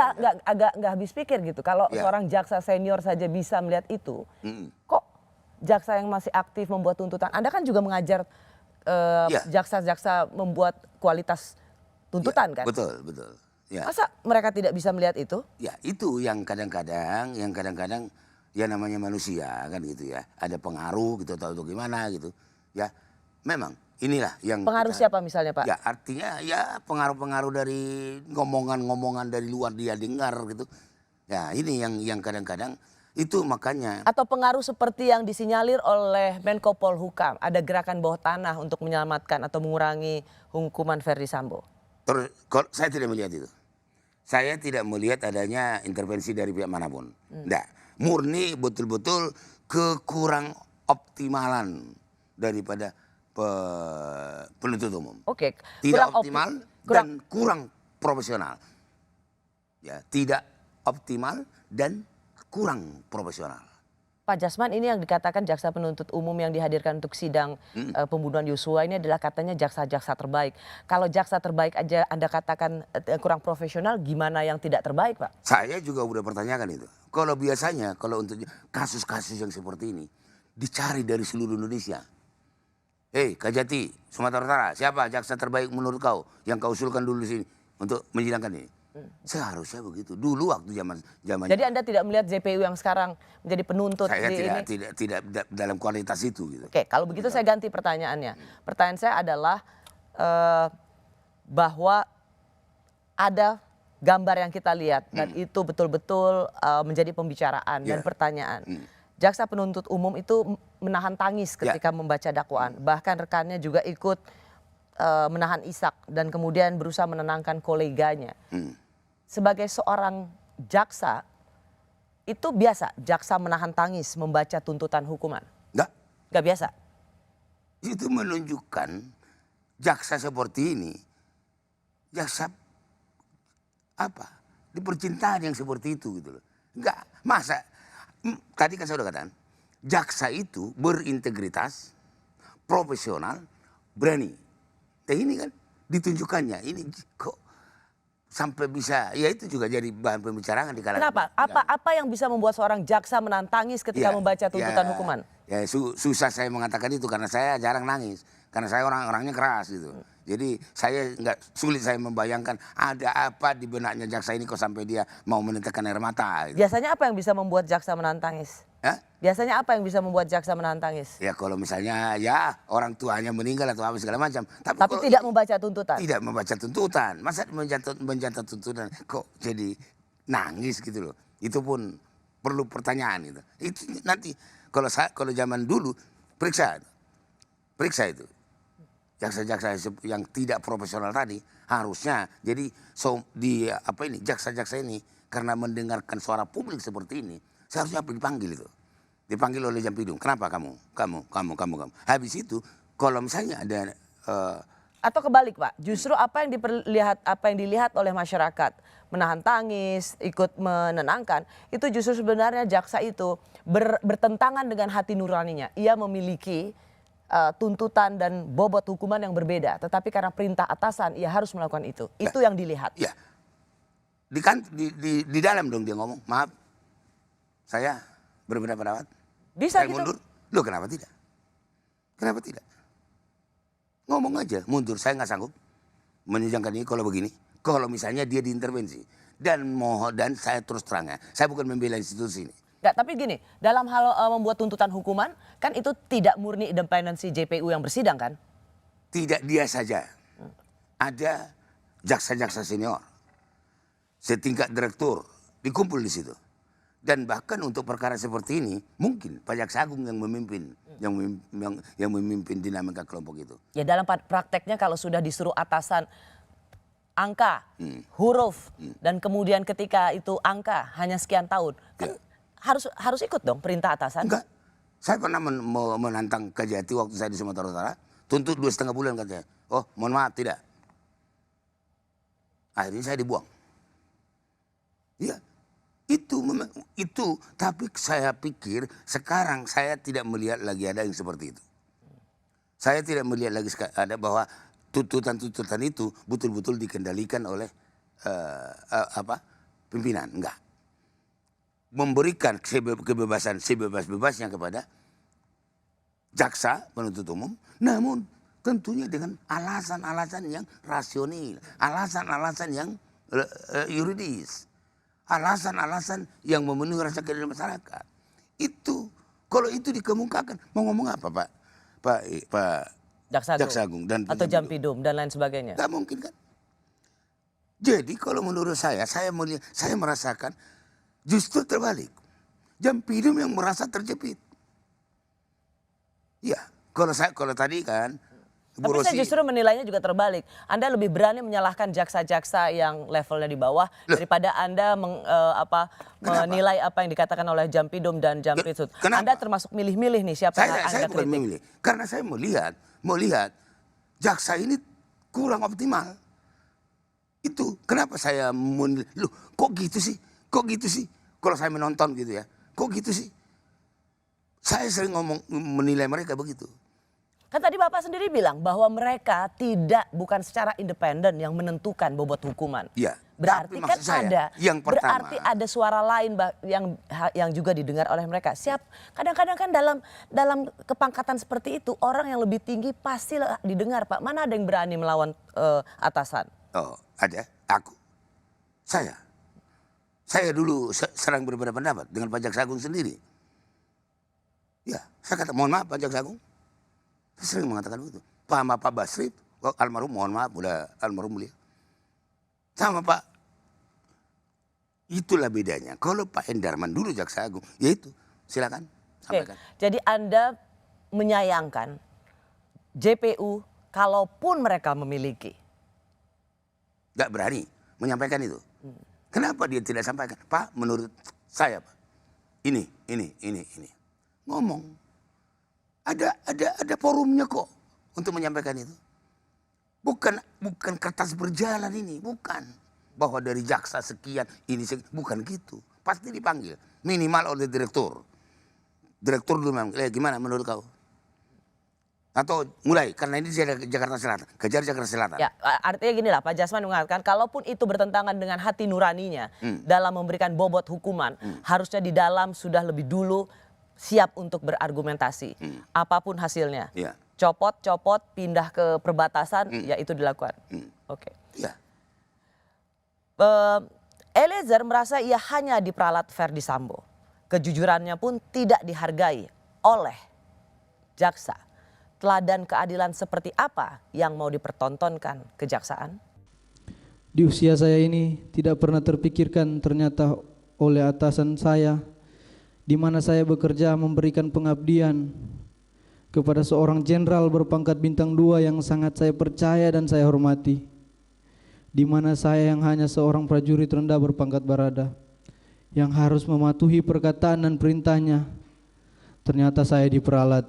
nggak habis pikir gitu. Kalau seorang jaksa senior saja bisa melihat itu, kok jaksa yang masih aktif membuat tuntutan? Anda kan juga mengajar jaksa-jaksa membuat kualitas tuntutan kan? Betul. Ya. Masa mereka tidak bisa melihat itu? Ya itu yang kadang-kadang ya namanya manusia kan gitu ya. Ada pengaruh gitu atau gimana gitu. Ya memang inilah yang pengaruh siapa misalnya Pak? Ya artinya ya pengaruh-pengaruh dari ngomongan-ngomongan dari luar dia dengar gitu. Ya ini yang kadang-kadang itu makanya. Atau pengaruh seperti yang disinyalir oleh Menko Polhukam. Ada gerakan bawah tanah untuk menyelamatkan atau mengurangi hukuman Ferry Sambo. Terus saya tidak melihat itu. Saya tidak melihat adanya intervensi dari pihak manapun. Nggak, murni betul-betul kekurang optimalan daripada penuntut umum. Oke. Tidak optimal dan kurang profesional. Ya, tidak optimal dan kurang profesional. Pak Jasman, ini yang dikatakan jaksa penuntut umum yang dihadirkan untuk sidang pembunuhan Yosua ini adalah katanya jaksa-jaksa terbaik. Kalau jaksa terbaik aja Anda katakan kurang profesional, gimana yang tidak terbaik Pak? Saya juga udah pertanyakan itu. Kalau biasanya kalau untuk kasus-kasus yang seperti ini dicari dari seluruh Indonesia. Kajati, Sumatera Utara, siapa jaksa terbaik menurut kau yang kau usulkan dulu di sini untuk menyidangkan ini? Seharusnya begitu. Dulu waktu zaman. Jadi Anda tidak melihat JPU yang sekarang menjadi penuntut saya di ini? tidak dalam kualitas itu. Gitu. Oke, kalau begitu saya ganti pertanyaannya. Pertanyaan saya adalah bahwa ada gambar yang kita lihat dan itu betul-betul menjadi pembicaraan dan pertanyaan. Jaksa penuntut umum itu menahan tangis ketika membaca dakwaan. Bahkan rekannya juga ikut menahan isak dan kemudian berusaha menenangkan koleganya. Sebagai seorang jaksa, itu biasa jaksa menahan tangis membaca tuntutan hukuman? Nggak biasa? Itu menunjukkan jaksa seperti ini, jaksa apa? Di percintaan yang seperti itu gitu loh. Enggak, masa, tadi kan saya udah katakan, jaksa itu berintegritas, profesional, berani. Ini kan ditunjukkannya, ini kok sampai bisa, ya itu juga jadi bahan pembicaraan di kalangan. Kenapa? Apa yang bisa membuat seorang jaksa menahan tangis ketika membaca tuntutan hukuman? Ya susah saya mengatakan itu karena saya jarang nangis, karena saya orangnya keras gitu. Jadi saya sulit saya membayangkan ada apa di benaknya jaksa ini kok sampai dia mau meneteskan air mata. Gitu. Biasanya apa yang bisa membuat jaksa menahan tangis? Biasanya apa yang bisa membuat jaksa menahan tangis? Ya kalau misalnya ya orang tuanya meninggal atau apa segala macam. Tapi tidak membaca tuntutan? Tidak membaca tuntutan. Masa mencatat tuntutan kok jadi nangis gitu loh. Itu pun perlu pertanyaan itu. Itu nanti kalau zaman dulu periksa itu. Jaksa-jaksa yang tidak profesional tadi harusnya jadi jaksa-jaksa ini karena mendengarkan suara publik seperti ini seharusnya dipanggil itu. Dipanggil oleh Jampidum. Kenapa kamu? Habis itu kalau misalnya ada Atau kebalik Pak, justru apa yang dilihat oleh masyarakat, menahan tangis, ikut menenangkan, itu justru sebenarnya jaksa itu bertentangan dengan hati nuraninya. Ia memiliki tuntutan dan bobot hukuman yang berbeda, tetapi karena perintah atasan ia harus melakukan itu. Itu yang dilihat. Ya. Di dalam dong dia ngomong, maaf, saya berbeda pendapat. Bisa saya gitu. mundur. Loh kenapa tidak? Kenapa tidak? Ngomong aja, mundur. Saya nggak sanggup menyidangkan ini kalau begini. Kalau misalnya dia diintervensi. Dan saya terus terang ya, saya bukan membela institusi ini. Nggak, tapi gini, dalam hal membuat tuntutan hukuman, kan itu tidak murni independensi JPU yang bersidang kan? Tidak dia saja. Ada jaksa-jaksa senior, setingkat direktur, dikumpul di situ. Dan bahkan untuk perkara seperti ini, mungkin Pak Jaksa Agung yang memimpin, yang memimpin dinamika kelompok itu. Ya dalam prakteknya kalau sudah disuruh atasan angka, huruf, dan kemudian ketika itu angka hanya sekian tahun, kan harus ikut dong perintah atasan. Enggak, saya pernah menantang Kejati waktu saya di Sumatera Utara, tuntut 2,5 bulan katanya. Oh mohon maaf tidak. Akhirnya saya dibuang. Iya. Itu tapi saya pikir sekarang saya tidak melihat lagi ada yang seperti itu. Saya tidak melihat lagi ada bahwa tuntutan-tuntutan itu betul-betul dikendalikan oleh pimpinan, enggak. Memberikan kebebasan sebebas-bebasnya kepada jaksa penuntut umum, namun tentunya dengan alasan-alasan yang rasional, alasan-alasan yang yuridis. Alasan-alasan yang memenuhi rasa keadilan masyarakat. Itu, kalau itu dikemukakan, mau ngomong apa Pak Jaksa Agung dan atau Jampidum dan lain sebagainya? Gak mungkin kan. Jadi kalau menurut saya merasakan justru terbalik. Jampidum yang merasa terjepit. Ya, kalau tadi kan, tapi saya justru menilainya juga terbalik. Anda lebih berani menyalahkan jaksa-jaksa yang levelnya di bawah daripada Anda menilai apa yang dikatakan oleh Jampidum dan Jampitsut. Anda termasuk milih-milih nih siapa yang Anda saya bukan kritik. memilih. Karena saya melihat jaksa ini kurang optimal. Itu kenapa saya kok gitu sih? Kok gitu sih? Kalau saya menonton gitu ya, kok gitu sih? Saya sering menilai mereka begitu. Kan tadi Bapak sendiri bilang bahwa mereka bukan secara independen yang menentukan bobot hukuman. Iya. Berarti kan ada. Yang pertama, berarti ada suara lain yang juga didengar oleh mereka. Kadang-kadang kan dalam kepangkatan seperti itu orang yang lebih tinggi pasti didengar Pak. Mana ada yang berani melawan atasan? Oh ada. Saya dulu sering berbeda pendapat dengan Pak Jaksa Agung sendiri. Ya, saya kata mohon maaf Pak Jaksa Agung. Saya sering mengatakan begitu. Pak Basri, almarhum, mohon maaf, udah almarhum beliau. Sama Pak, itulah bedanya. Kalau Pak Endarman dulu Jaksa Agung, ya itu, silakan sampaikan. Jadi Anda menyayangkan JPU kalaupun mereka memiliki. Gak berani menyampaikan itu. Kenapa dia tidak sampaikan? Pak, menurut saya Pak, ini. Ngomong. Ada forumnya kok untuk menyampaikan itu. Bukan kertas berjalan ini, bukan. Bahwa dari jaksa sekian, bukan gitu. Pasti dipanggil, minimal oleh direktur. Direktur dulu memang, gimana menurut kau? Atau mulai, karena ini Jakarta Selatan, kejar Jakarta Selatan. Ya, artinya gini lah, Pak Jasman mengatakan, kalaupun itu bertentangan dengan hati nuraninya dalam memberikan bobot hukuman, harusnya di dalam sudah lebih dulu siap untuk berargumentasi, apapun hasilnya. Ya. Copot, pindah ke perbatasan, ya itu dilakukan. Oke. Ya. Eliezer merasa ia hanya diperalat Verdi Sambo. Kejujurannya pun tidak dihargai oleh jaksa. Teladan keadilan seperti apa yang mau dipertontonkan kejaksaan? Di usia saya ini tidak pernah terpikirkan ternyata oleh atasan saya di mana saya bekerja memberikan pengabdian kepada seorang jenderal berpangkat bintang 2 yang sangat saya percaya dan saya hormati. Di mana saya yang hanya seorang prajurit rendah berpangkat barada yang harus mematuhi perkataan dan perintahnya. Ternyata saya diperalat,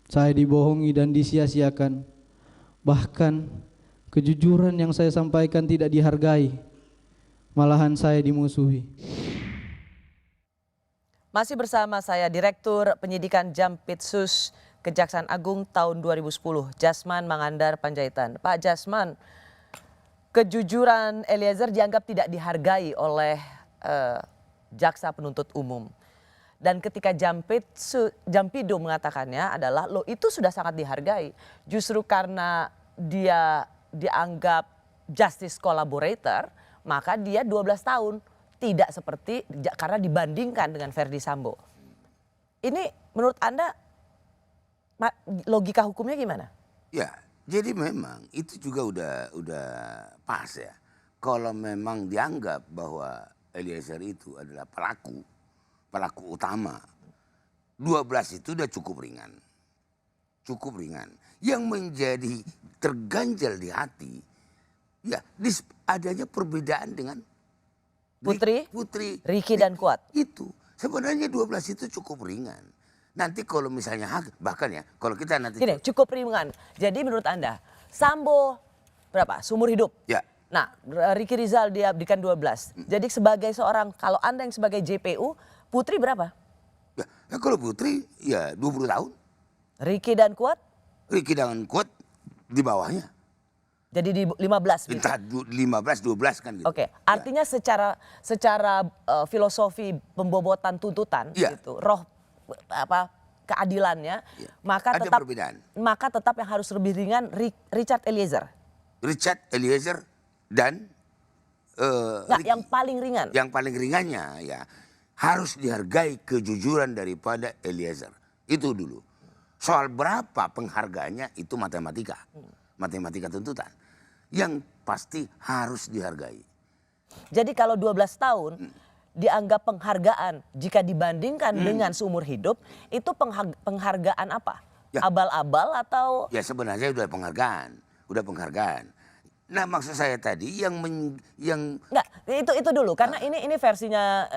saya dibohongi dan disia-siakan. Bahkan kejujuran yang saya sampaikan tidak dihargai, malahan saya dimusuhi. Masih bersama saya Direktur Penyidikan Jampitsus Kejaksaan Agung tahun 2010, Jasman Mangandar Panjaitan. Pak Jasman, kejujuran Eliezer dianggap tidak dihargai oleh jaksa penuntut umum. Dan ketika Jampidum mengatakannya adalah lo itu sudah sangat dihargai. Justru karena dia dianggap justice collaborator, maka dia 12 tahun. Tidak seperti karena dibandingkan dengan Verdi Sambo. Ini menurut Anda logika hukumnya gimana? Ya, jadi memang itu juga udah pas ya. Kalau memang dianggap bahwa Eliezer itu adalah pelaku utama, 12 itu udah cukup ringan. Cukup ringan. Yang menjadi terganjal di hati, ya adanya perbedaan dengan Putri, Ricky dan Kuat. Itu sebenarnya 12 itu cukup ringan. Nanti kalau misalnya bahkan ya kalau kita nanti gini, cukup ringan. Jadi menurut Anda Sambo berapa? Seumur hidup. Ya. Nah, Ricky Rizal diabdikan 12. Jadi sebagai seorang, kalau Anda yang sebagai JPU, Putri berapa? Ya kalau Putri ya 20 tahun. Ricky dan Kuat? Ricky dan Kuat di bawahnya. Jadi di 15 gitu. Entah 15-12 kan gitu. Oke, artinya secara filosofi pembobotan tuntutan gitu, roh keadilannya, maka ada tetap perbedaan. Maka tetap yang harus lebih ringan Richard Eliezer. Richard Eliezer dan yang paling ringan. Yang paling ringannya ya harus dihargai kejujuran daripada Eliezer. Itu dulu. Soal berapa penghargaannya itu matematika. Matematika tuntutan yang pasti harus dihargai. Jadi kalau 12 tahun dianggap penghargaan jika dibandingkan dengan seumur hidup, itu penghargaan apa? Abal-abal atau? Ya sebenarnya udah penghargaan. Nah maksud saya tadi enggak, itu dulu karena ini versinya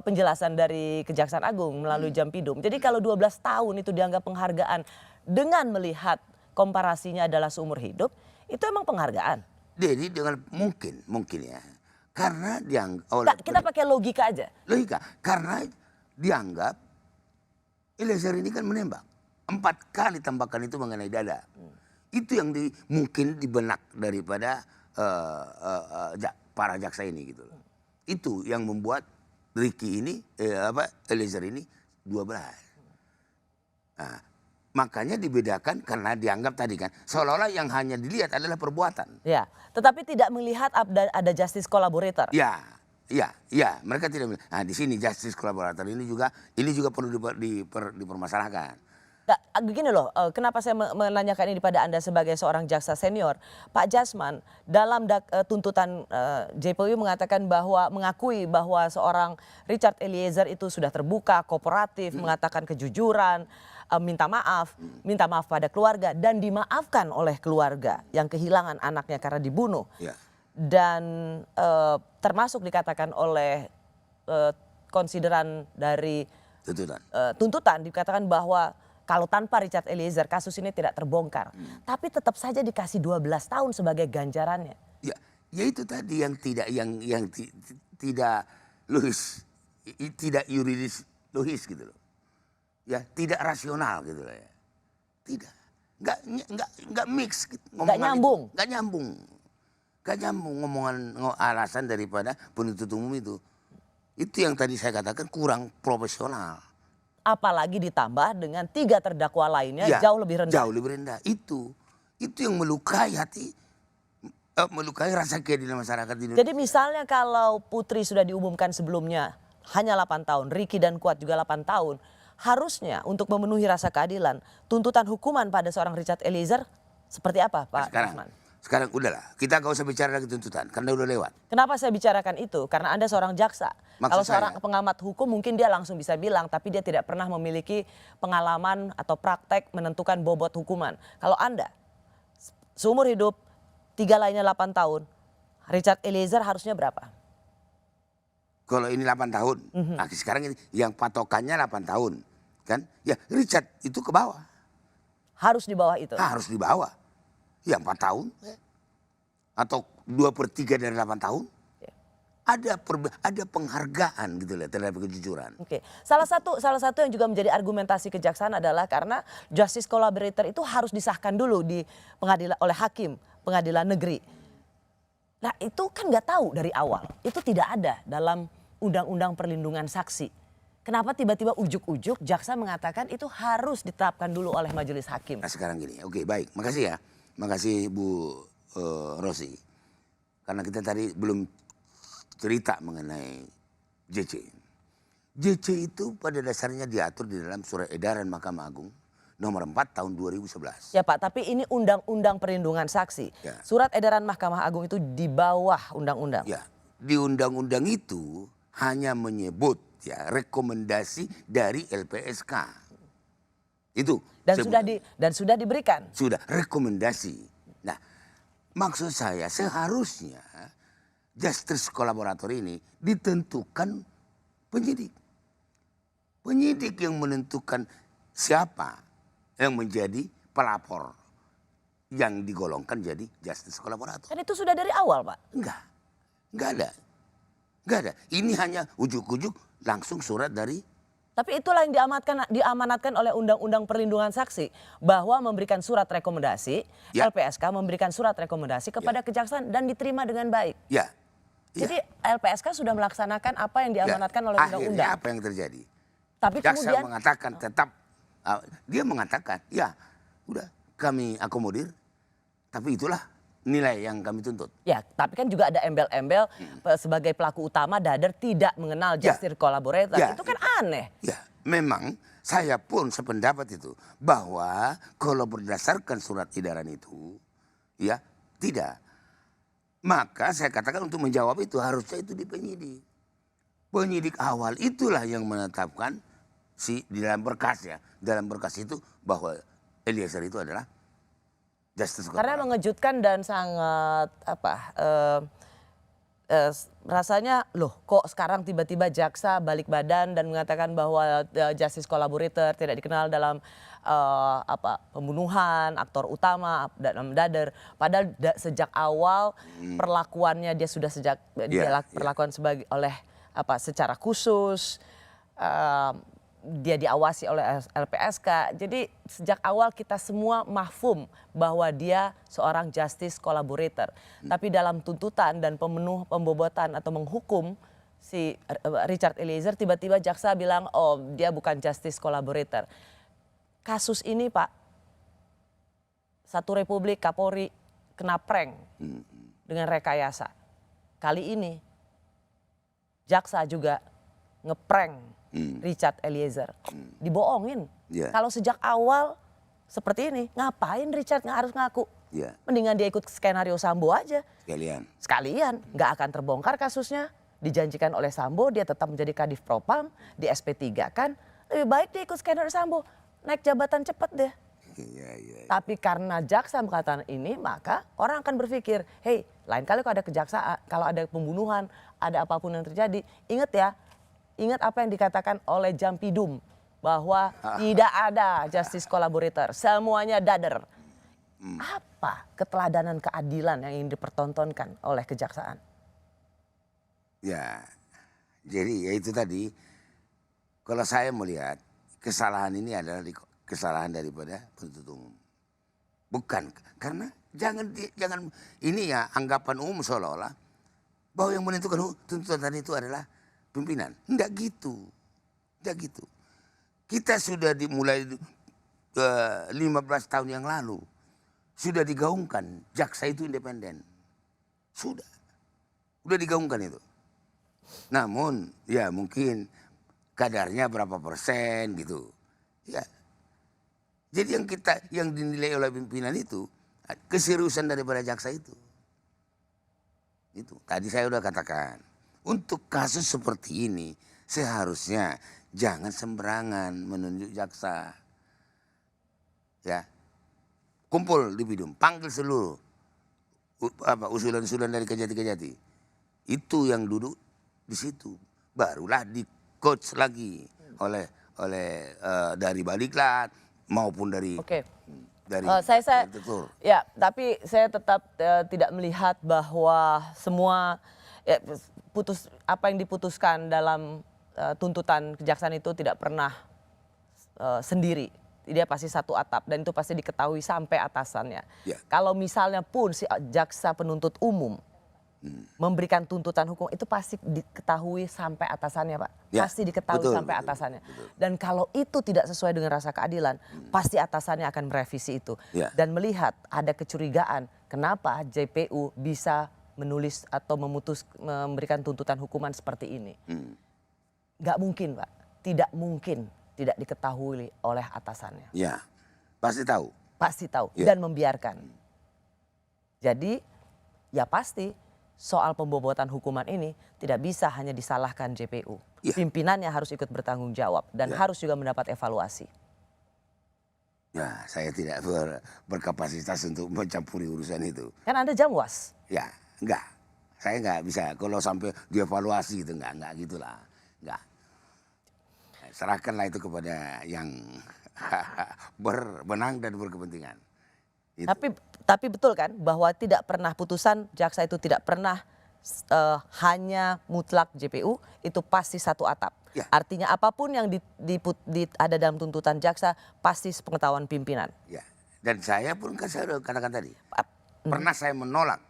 penjelasan dari Kejaksaan Agung melalui Jampidum. Jadi kalau 12 tahun itu dianggap penghargaan dengan melihat komparasinya adalah seumur hidup, itu emang penghargaan. Jadi dengan mungkin ya, karena dianggap kita pakai logika aja. Logika, karena dianggap Eliezer ini kan menembak 4 kali tembakan itu mengenai dada. Itu yang mungkin di benak daripada para jaksa ini gitu. Itu yang membuat Ricky ini Eliezer ini 12. Nah, makanya dibedakan karena dianggap tadi kan seolah-olah yang hanya dilihat adalah perbuatan. Ya, tetapi tidak melihat ada justice collaborator. Ya, mereka tidak melihat. Nah, di sini justice collaborator ini juga perlu dipermasalahkan. Nah, begini loh, kenapa saya menanyakan ini pada Anda sebagai seorang jaksa senior. Pak Jasman, dalam tuntutan JPU mengatakan mengakui bahwa seorang Richard Eliezer itu sudah terbuka, kooperatif, mengatakan kejujuran, minta maaf pada keluarga dan dimaafkan oleh keluarga yang kehilangan anaknya karena dibunuh. Dan termasuk dikatakan oleh konsideran dari tuntutan dikatakan bahwa kalau tanpa Richard Eliezer kasus ini tidak terbongkar. Tapi tetap saja dikasih 12 tahun sebagai ganjarannya. Ya itu tadi yang tidak logis, tidak yuridis logis gitu loh. Ya tidak rasional gitu loh ya. Tidak. Enggak mix gitu. Enggak nyambung. Enggak nyambung ngomongan alasan daripada penuntut umum itu. Itu yang tadi saya katakan kurang profesional. Apalagi ditambah dengan 3 terdakwa lainnya jauh lebih rendah. Jauh lebih rendah. Itu yang melukai hati, melukai rasa keadilan masyarakat di Indonesia. Jadi misalnya kalau Putri sudah diumumkan sebelumnya hanya 8 tahun, Ricky dan Kuat juga 8 tahun, harusnya untuk memenuhi rasa keadilan, tuntutan hukuman pada seorang Richard Eliezer seperti apa, Pak Jasman? Sekarang udahlah, kita gak usah bicara lagi tuntutan karena udah lewat. Kenapa saya bicarakan itu? Karena Anda seorang jaksa. Kalau seorang pengamat hukum mungkin dia langsung bisa bilang, tapi dia tidak pernah memiliki pengalaman atau praktek menentukan bobot hukuman. Kalau Anda seumur hidup, 3 lainnya 8 tahun, Richard Eliezer harusnya berapa? Kalau ini 8 tahun, nah sekarang ini yang patokannya 8 tahun. Kan? Ya Richard itu ke bawah. Harus di bawah itu? Harus di bawah. Ya 4 tahun. Atau 2/3 dari 8 tahun. Ada penghargaan gitu lah terhadap kejujuran. Oke. Salah satu yang juga menjadi argumentasi kejaksaan adalah karena justice collaborator itu harus disahkan dulu di pengadilan oleh hakim pengadilan negeri. Nah itu kan nggak tahu dari awal. Itu tidak ada dalam undang-undang perlindungan saksi. Kenapa tiba-tiba ujuk-ujuk jaksa mengatakan itu harus diterapkan dulu oleh majelis hakim? Nah sekarang gini, oke baik, makasih ya. Makasih Bu Rosi. Karena kita tadi belum cerita mengenai JC. JC itu pada dasarnya diatur di dalam surat edaran Mahkamah Agung nomor 4 tahun 2011. Ya Pak, tapi ini undang-undang perlindungan saksi. Ya. Surat edaran Mahkamah Agung itu di bawah undang-undang. Ya, di undang-undang itu hanya menyebut ya rekomendasi dari LPSK. Itu. Dan sudah diberikan. Sudah, rekomendasi. Nah, maksud saya seharusnya justice collaborator ini ditentukan penyidik. Penyidik yang menentukan siapa yang menjadi pelapor yang digolongkan jadi justice collaborator. Kan itu sudah dari awal Pak? Enggak ada. Ini hanya ujuk-ujuk langsung surat dari. Tapi itulah yang diamanatkan oleh Undang-Undang Perlindungan Saksi bahwa memberikan surat rekomendasi, LPSK memberikan surat rekomendasi kepada kejaksaan dan diterima dengan baik. Ya. Jadi LPSK sudah melaksanakan apa yang diamanatkan oleh undang-undang. Akhirnya apa yang terjadi? Tapi jaksa kemudian mengatakan tetap, dia mengatakan ya udah kami akomodir, tapi itulah nilai yang kami tuntut. Ya, tapi kan juga ada embel-embel sebagai pelaku utama Dader tidak mengenal justice collaborator. Itu kan aneh. Ya, memang saya pun sependapat itu bahwa kalau berdasarkan surat edaran itu, ya tidak. Maka saya katakan untuk menjawab itu harusnya itu di penyidik. Penyidik awal itulah yang menetapkan di dalam berkas ya. Dalam berkas itu bahwa Eliezer itu adalah justice collaborator. Karena mengejutkan dan sangat rasanya loh kok sekarang tiba-tiba jaksa balik badan dan mengatakan bahwa justice collaborator tidak dikenal dalam pembunuhan aktor utama dalam Dader. Padahal sejak awal perlakuannya dia sudah perlakuan sebagai secara khusus. Dia diawasi oleh LPSK. Jadi sejak awal kita semua mahfum bahwa dia seorang justice collaborator. Tapi dalam tuntutan dan pembobotan atau menghukum si Richard Eliezer tiba-tiba jaksa bilang oh dia bukan justice collaborator. Kasus ini Pak, Satu Republik Kapolri kena prank dengan rekayasa. Kali ini jaksa juga ngeprank Richard Eliezer, dibohongin. Kalau sejak awal seperti ini, ngapain Richard nggak harus ngaku? Mendingan dia ikut skenario Sambo aja. Sekalian, nggak akan terbongkar kasusnya. Dijanjikan oleh Sambo, dia tetap menjadi Kadif Propam, di SP3 kan. Lebih baik dia ikut skenario Sambo, naik jabatan cepat deh. Tapi karena jaksa mengatakan ini, maka orang akan berpikir, hey, lain kali kalau ada kejaksaan, kalau ada pembunuhan, ada apapun yang terjadi, ingat ya. Ingat apa yang dikatakan oleh Jampidum bahwa tidak ada justice collaborator, semuanya Dader. Apa keteladanan keadilan yang ingin dipertontonkan oleh kejaksaan? Ya, jadi ya itu tadi. Kalau saya melihat kesalahan ini adalah kesalahan daripada penuntut umum. Bukan karena jangan ini ya anggapan umum seolah-olah bahwa yang menentukan tuntutan itu adalah pimpinan. Enggak gitu. Kita sudah dimulai 15 tahun yang lalu. Sudah digaungkan jaksa itu independen. Sudah digaungkan itu. Namun ya mungkin kadarnya berapa persen gitu. Ya. Jadi yang dinilai oleh pimpinan itu keseriusan daripada jaksa itu. Itu tadi saya udah katakan. Untuk kasus seperti ini seharusnya jangan sembarangan menunjuk jaksa. Ya. Kumpul di Bidum, panggil seluruh usulan-usulan dari kejati-kejati. Itu yang duduk di situ. Barulah di coach lagi oleh dari Baliklat, maupun dari saya direktur. ya, tapi saya tetap tidak melihat bahwa semua apa yang diputuskan dalam tuntutan kejaksaan itu tidak pernah sendiri. Dia pasti satu atap dan itu pasti diketahui sampai atasannya. Ya. Kalau misalnya pun si jaksa penuntut umum memberikan tuntutan hukum itu pasti diketahui sampai atasannya, Pak. Ya, Pasti diketahui sampai atasannya. Dan kalau itu tidak sesuai dengan rasa keadilan, pasti atasannya akan merevisi itu. Ya. Dan melihat ada kecurigaan kenapa JPU bisa menulis atau memberikan tuntutan hukuman seperti ini. Nggak mungkin, Pak. Tidak mungkin tidak diketahui oleh atasannya. Ya, pasti tahu. Pasti tahu Ya. dan membiarkan. Jadi ya pasti soal pembobotan hukuman ini tidak bisa hanya disalahkan JPU. Ya. Pimpinannya harus ikut bertanggung jawab dan harus juga mendapat evaluasi. Ya, saya tidak berkapasitas untuk mencampuri urusan itu. Kan Anda jamwas. Ya, enggak. Saya enggak bisa kalau sampai dievaluasi itu enggak gitulah. Enggak. Serahkanlah itu kepada yang berwenang dan berkepentingan. Itu. Tapi betul kan bahwa tidak pernah putusan jaksa itu tidak pernah hanya mutlak JPU, itu pasti satu atap. Ya. Artinya apapun yang ada dalam tuntutan jaksa pasti sepengetahuan pimpinan. Ya. Dan saya pun kan saya udah katakan tadi, pernah saya menolak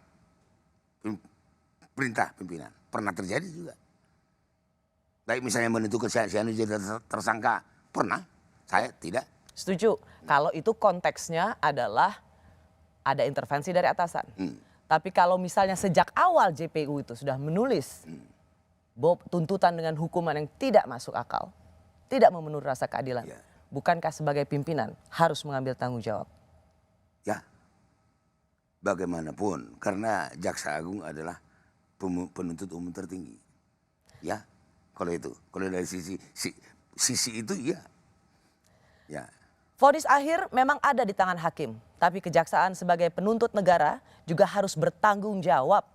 perintah pimpinan, pernah terjadi juga. Baik misalnya menentukan si Anu jadi tersangka, pernah, saya tidak. Setuju, kalau itu konteksnya adalah ada intervensi dari atasan. Tapi kalau misalnya sejak awal JPU itu sudah menulis bahwa tuntutan dengan hukuman yang tidak masuk akal, tidak memenuhi rasa keadilan, bukankah sebagai pimpinan harus mengambil tanggung jawab? Ya, bagaimanapun, karena Jaksa Agung adalah penuntut umum tertinggi. Ya, kalau dari sisi itu ya. Ya. Vonis akhir memang ada di tangan hakim, tapi kejaksaan sebagai penuntut negara juga harus bertanggung jawab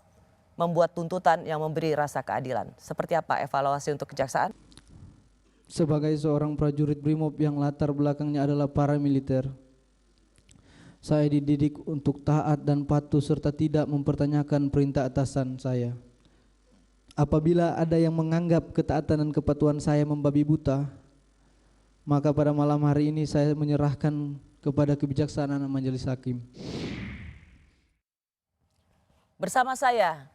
membuat tuntutan yang memberi rasa keadilan. Seperti apa evaluasi untuk kejaksaan? Sebagai seorang prajurit BRIMOB yang latar belakangnya adalah paramiliter, saya dididik untuk taat dan patuh serta tidak mempertanyakan perintah atasan saya. Apabila ada yang menganggap ketaatan dan kepatuhan saya membabi buta, maka pada malam hari ini saya menyerahkan kepada kebijaksanaan Majelis Hakim. Bersama saya,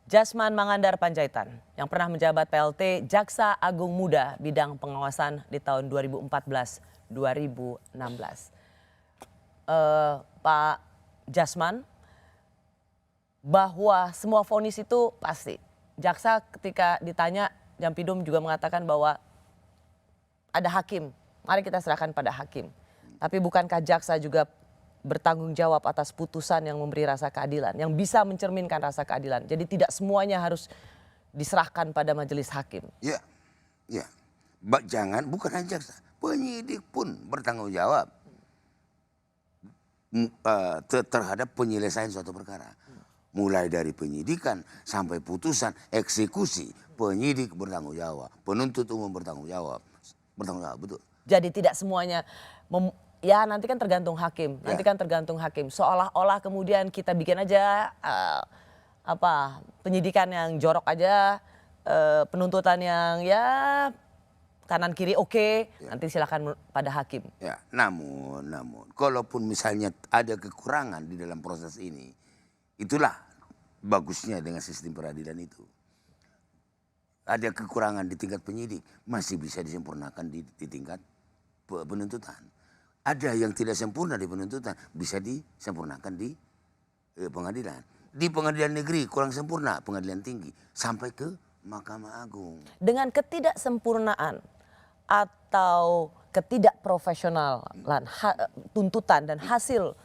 Jasman Mangandar Panjaitan, yang pernah menjabat PLT Jaksa Agung Muda bidang pengawasan di tahun 2014-2016. Pak Jasman, bahwa semua vonis itu pasti. Jaksa ketika ditanya, Jampidum juga mengatakan bahwa ada hakim, mari kita serahkan pada hakim. Tapi bukankah jaksa juga bertanggung jawab atas putusan yang memberi rasa keadilan, yang bisa mencerminkan rasa keadilan. Jadi tidak semuanya harus diserahkan pada majelis hakim. Ya, ya. Jangan, bukan hanya jaksa, penyidik pun bertanggung jawab terhadap penyelesaian suatu perkara. Mulai dari penyidikan sampai putusan, eksekusi, penyidik bertanggung jawab, penuntut umum bertanggung jawab. Bertanggung jawab, betul. Jadi tidak semuanya, ya nanti kan tergantung hakim, nanti kan tergantung hakim. Seolah-olah kemudian kita bikin aja penyidikan yang jorok aja, penuntutan yang ya kanan kiri oke, nanti silakan pada hakim. Ya, namun, kalaupun misalnya ada kekurangan di dalam proses ini, itulah bagusnya dengan sistem peradilan itu. Ada kekurangan di tingkat penyidik, masih bisa disempurnakan di tingkat penuntutan. Ada yang tidak sempurna di penuntutan, bisa disempurnakan di pengadilan. Di pengadilan negeri kurang sempurna, pengadilan tinggi, sampai ke Mahkamah Agung. Dengan ketidaksempurnaan atau ketidakprofesionalan tuntutan dan hasil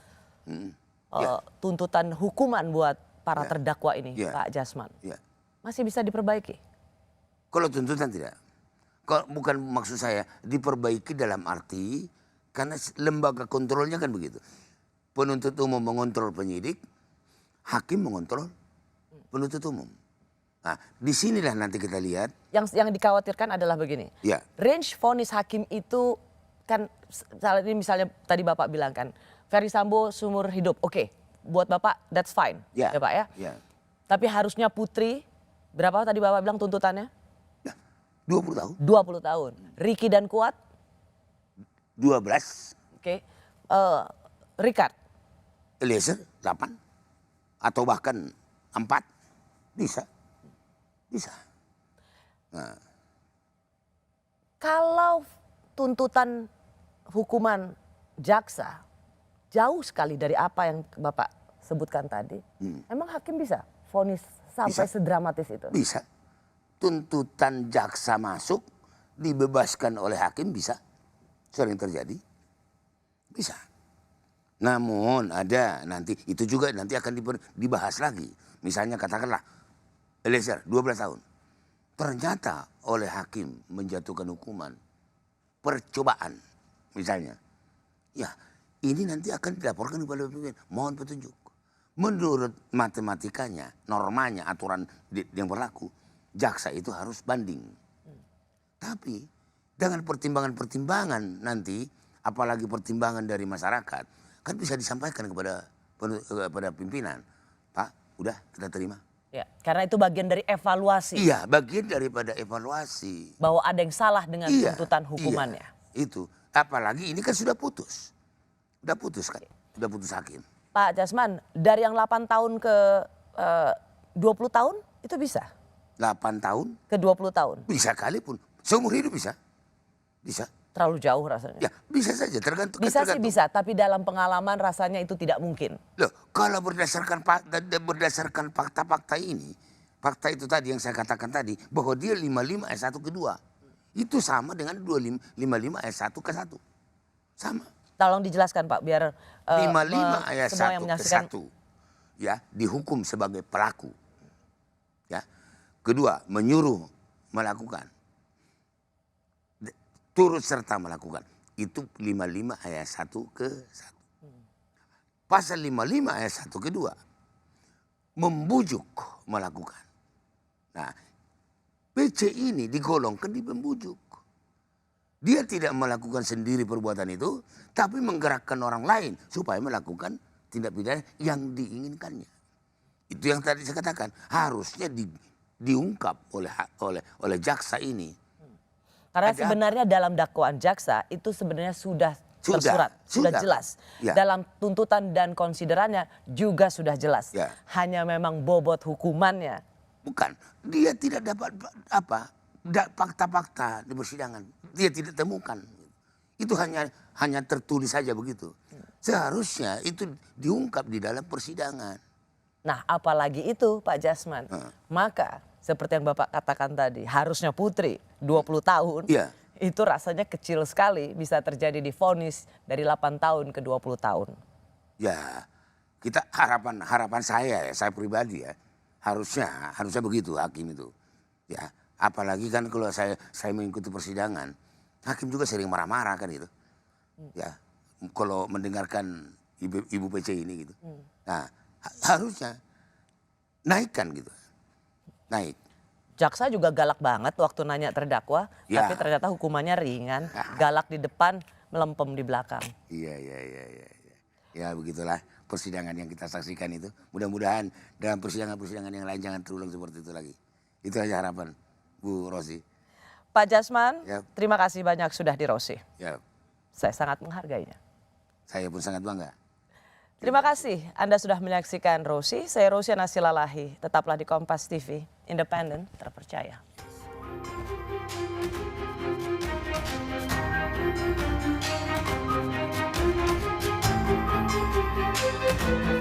tuntutan hukuman buat para terdakwa ini, Pak Jasman, masih bisa diperbaiki? Kalau tuntutan tidak. Bukan maksud saya diperbaiki dalam arti karena lembaga kontrolnya kan begitu. Penuntut umum mengontrol penyidik, hakim mengontrol penuntut umum. Nah, disinilah nanti kita lihat. Yang dikhawatirkan adalah begini. Ya. Range vonis hakim itu kan saat ini misalnya tadi Bapak bilang kan, Ferry Sambo seumur hidup, oke, buat Bapak that's fine, Ya. ya Pak ya. Ya. Tapi harusnya Putri, berapa tadi Bapak bilang tuntutannya? 20 tahun. 20 tahun. Ricky dan Kuat? 12. Oke. Richard? Eliezer 8. Atau bahkan 4. Bisa. Bisa. Nah. Kalau tuntutan hukuman jaksa jauh sekali dari apa yang Bapak sebutkan tadi, emang hakim bisa vonis sampai sedramatis itu? Bisa. Tuntutan jaksa masuk, dibebaskan oleh hakim bisa. Sering terjadi. Bisa. Namun ada nanti, itu juga nanti akan dibahas lagi. Misalnya katakanlah, Eliezer 12 tahun. Ternyata oleh hakim menjatuhkan hukuman percobaan misalnya. Ya, ini nanti akan dilaporkan kepada pimpinan. Mohon petunjuk. Menurut matematikanya, normanya, aturan yang berlaku, jaksa itu harus banding. Tapi dengan pertimbangan-pertimbangan nanti, apalagi pertimbangan dari masyarakat, kan bisa disampaikan kepada pimpinan. Pak, udah kita terima. Ya, karena itu bagian dari evaluasi. Iya, bagian daripada evaluasi. Bahwa ada yang salah dengan tuntutan hukumannya. Iya, itu. Apalagi ini kan sudah putus. Sudah putus kan. Sudah putus hakim. Pak Jasman, dari yang 8 tahun ke 20 tahun itu bisa? 8 tahun? Ke 20 tahun? Bisa kali pun. Seumur hidup bisa. Bisa. Terlalu jauh rasanya. Ya, bisa saja. Tergantung. Bisa sih bisa, tapi dalam pengalaman rasanya itu tidak mungkin. Loh, kalau berdasarkan fakta-fakta ini, fakta itu tadi yang saya katakan tadi, bahwa dia 55 ayat 1 ke 2. Itu sama dengan 55 ayat 1 ke 1. Sama. Tolong dijelaskan Pak, biar 55 ayat semua 1 yang ke menyaksikan. 1. Ya, dihukum sebagai pelaku. Ya. Kedua, menyuruh melakukan. Turut serta melakukan. Itu 55 ayat 1 ke 1. Pasal 55 ayat 1 ke 2. Membujuk melakukan. Nah, PC ini digolongkan di pembujuk. Dia tidak melakukan sendiri perbuatan itu, tapi menggerakkan orang lain supaya melakukan tindak pidana yang diinginkannya. Itu yang tadi saya katakan, harusnya diungkap oleh jaksa ini. Karena sebenarnya dalam dakwaan jaksa itu sebenarnya sudah tersurat, sudah jelas. Ya. Dalam tuntutan dan konsiderannya juga sudah jelas. Ya. Hanya memang bobot hukumannya. Bukan, dia tidak dapat fakta-fakta di persidangan. Dia tidak temukan. Itu hanya tertulis saja begitu. Seharusnya itu diungkap di dalam persidangan. Nah, apalagi itu Pak Jasman. Maka seperti yang Bapak katakan tadi, harusnya Putri 20 tahun. Iya. Itu rasanya kecil sekali bisa terjadi di vonis dari 8 tahun ke 20 tahun. Ya, kita harapan saya pribadi ya, harusnya begitu hakim itu. Ya, apalagi kan kalau saya mengikuti persidangan, hakim juga sering marah-marah kan gitu. Ya, kalau mendengarkan ibu PC ini gitu. Nah, harusnya naikkan gitu. Naik. Jaksa juga galak banget waktu nanya terdakwa, Ya. tapi ternyata hukumannya ringan, galak di depan, melempem di belakang. Iya. Ya begitulah persidangan yang kita saksikan itu. Mudah-mudahan dalam persidangan-persidangan yang lain jangan terulang seperti itu lagi. Itu aja harapan Bu Rosi. Pak Jasman, Ya. terima kasih banyak sudah di Rosi. Ya, Saya sangat menghargainya. saya pun sangat bangga. Terima kasih Anda sudah menyaksikan Rosi. Saya Rosyana Silalahi. Tetaplah di Kompas TV, independen, terpercaya. Thank you.